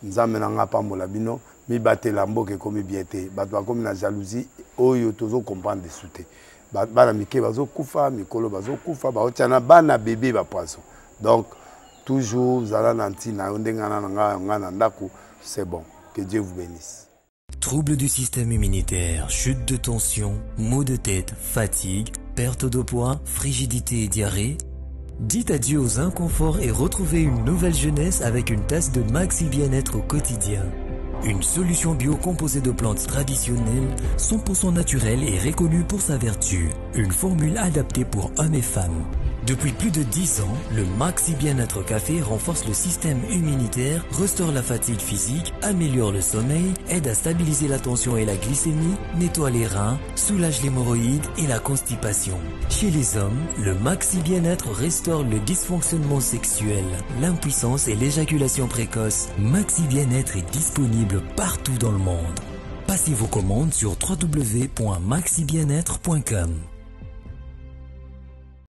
Nous avons pambola bino mi batte lambo ke komi biete bato comme na jalousie oyo tozo comprendre de souté bana mike bazo kufa mikolo bazo kufa ba otiana bana bébé ba poisson donc toujours zala nanti na ndengana nga ndako c'est bon que Dieu vous bénisse. Troubles du système immunitaire, chute de tension, maux de tête, fatigue, perte de poids, frigidité et diarrhée. Dites adieu aux inconforts et retrouvez une nouvelle jeunesse avec une tasse de Maxi Bien-être au quotidien. Une solution bio composée de plantes traditionnelles, 100% naturelle et reconnue pour sa vertu. Une formule adaptée pour hommes et femmes. Depuis plus de 10 ans, le Maxi Bien-être Café renforce le système immunitaire, restaure la fatigue physique, améliore le sommeil, aide à stabiliser la tension et la glycémie, nettoie les reins, soulage l'hémorroïde et la constipation. Chez les hommes, le Maxi Bien-être restaure le dysfonctionnement sexuel, l'impuissance et l'éjaculation précoce. Maxi Bien-être est disponible partout dans le monde. Passez vos commandes sur www.maxibienêtre.com.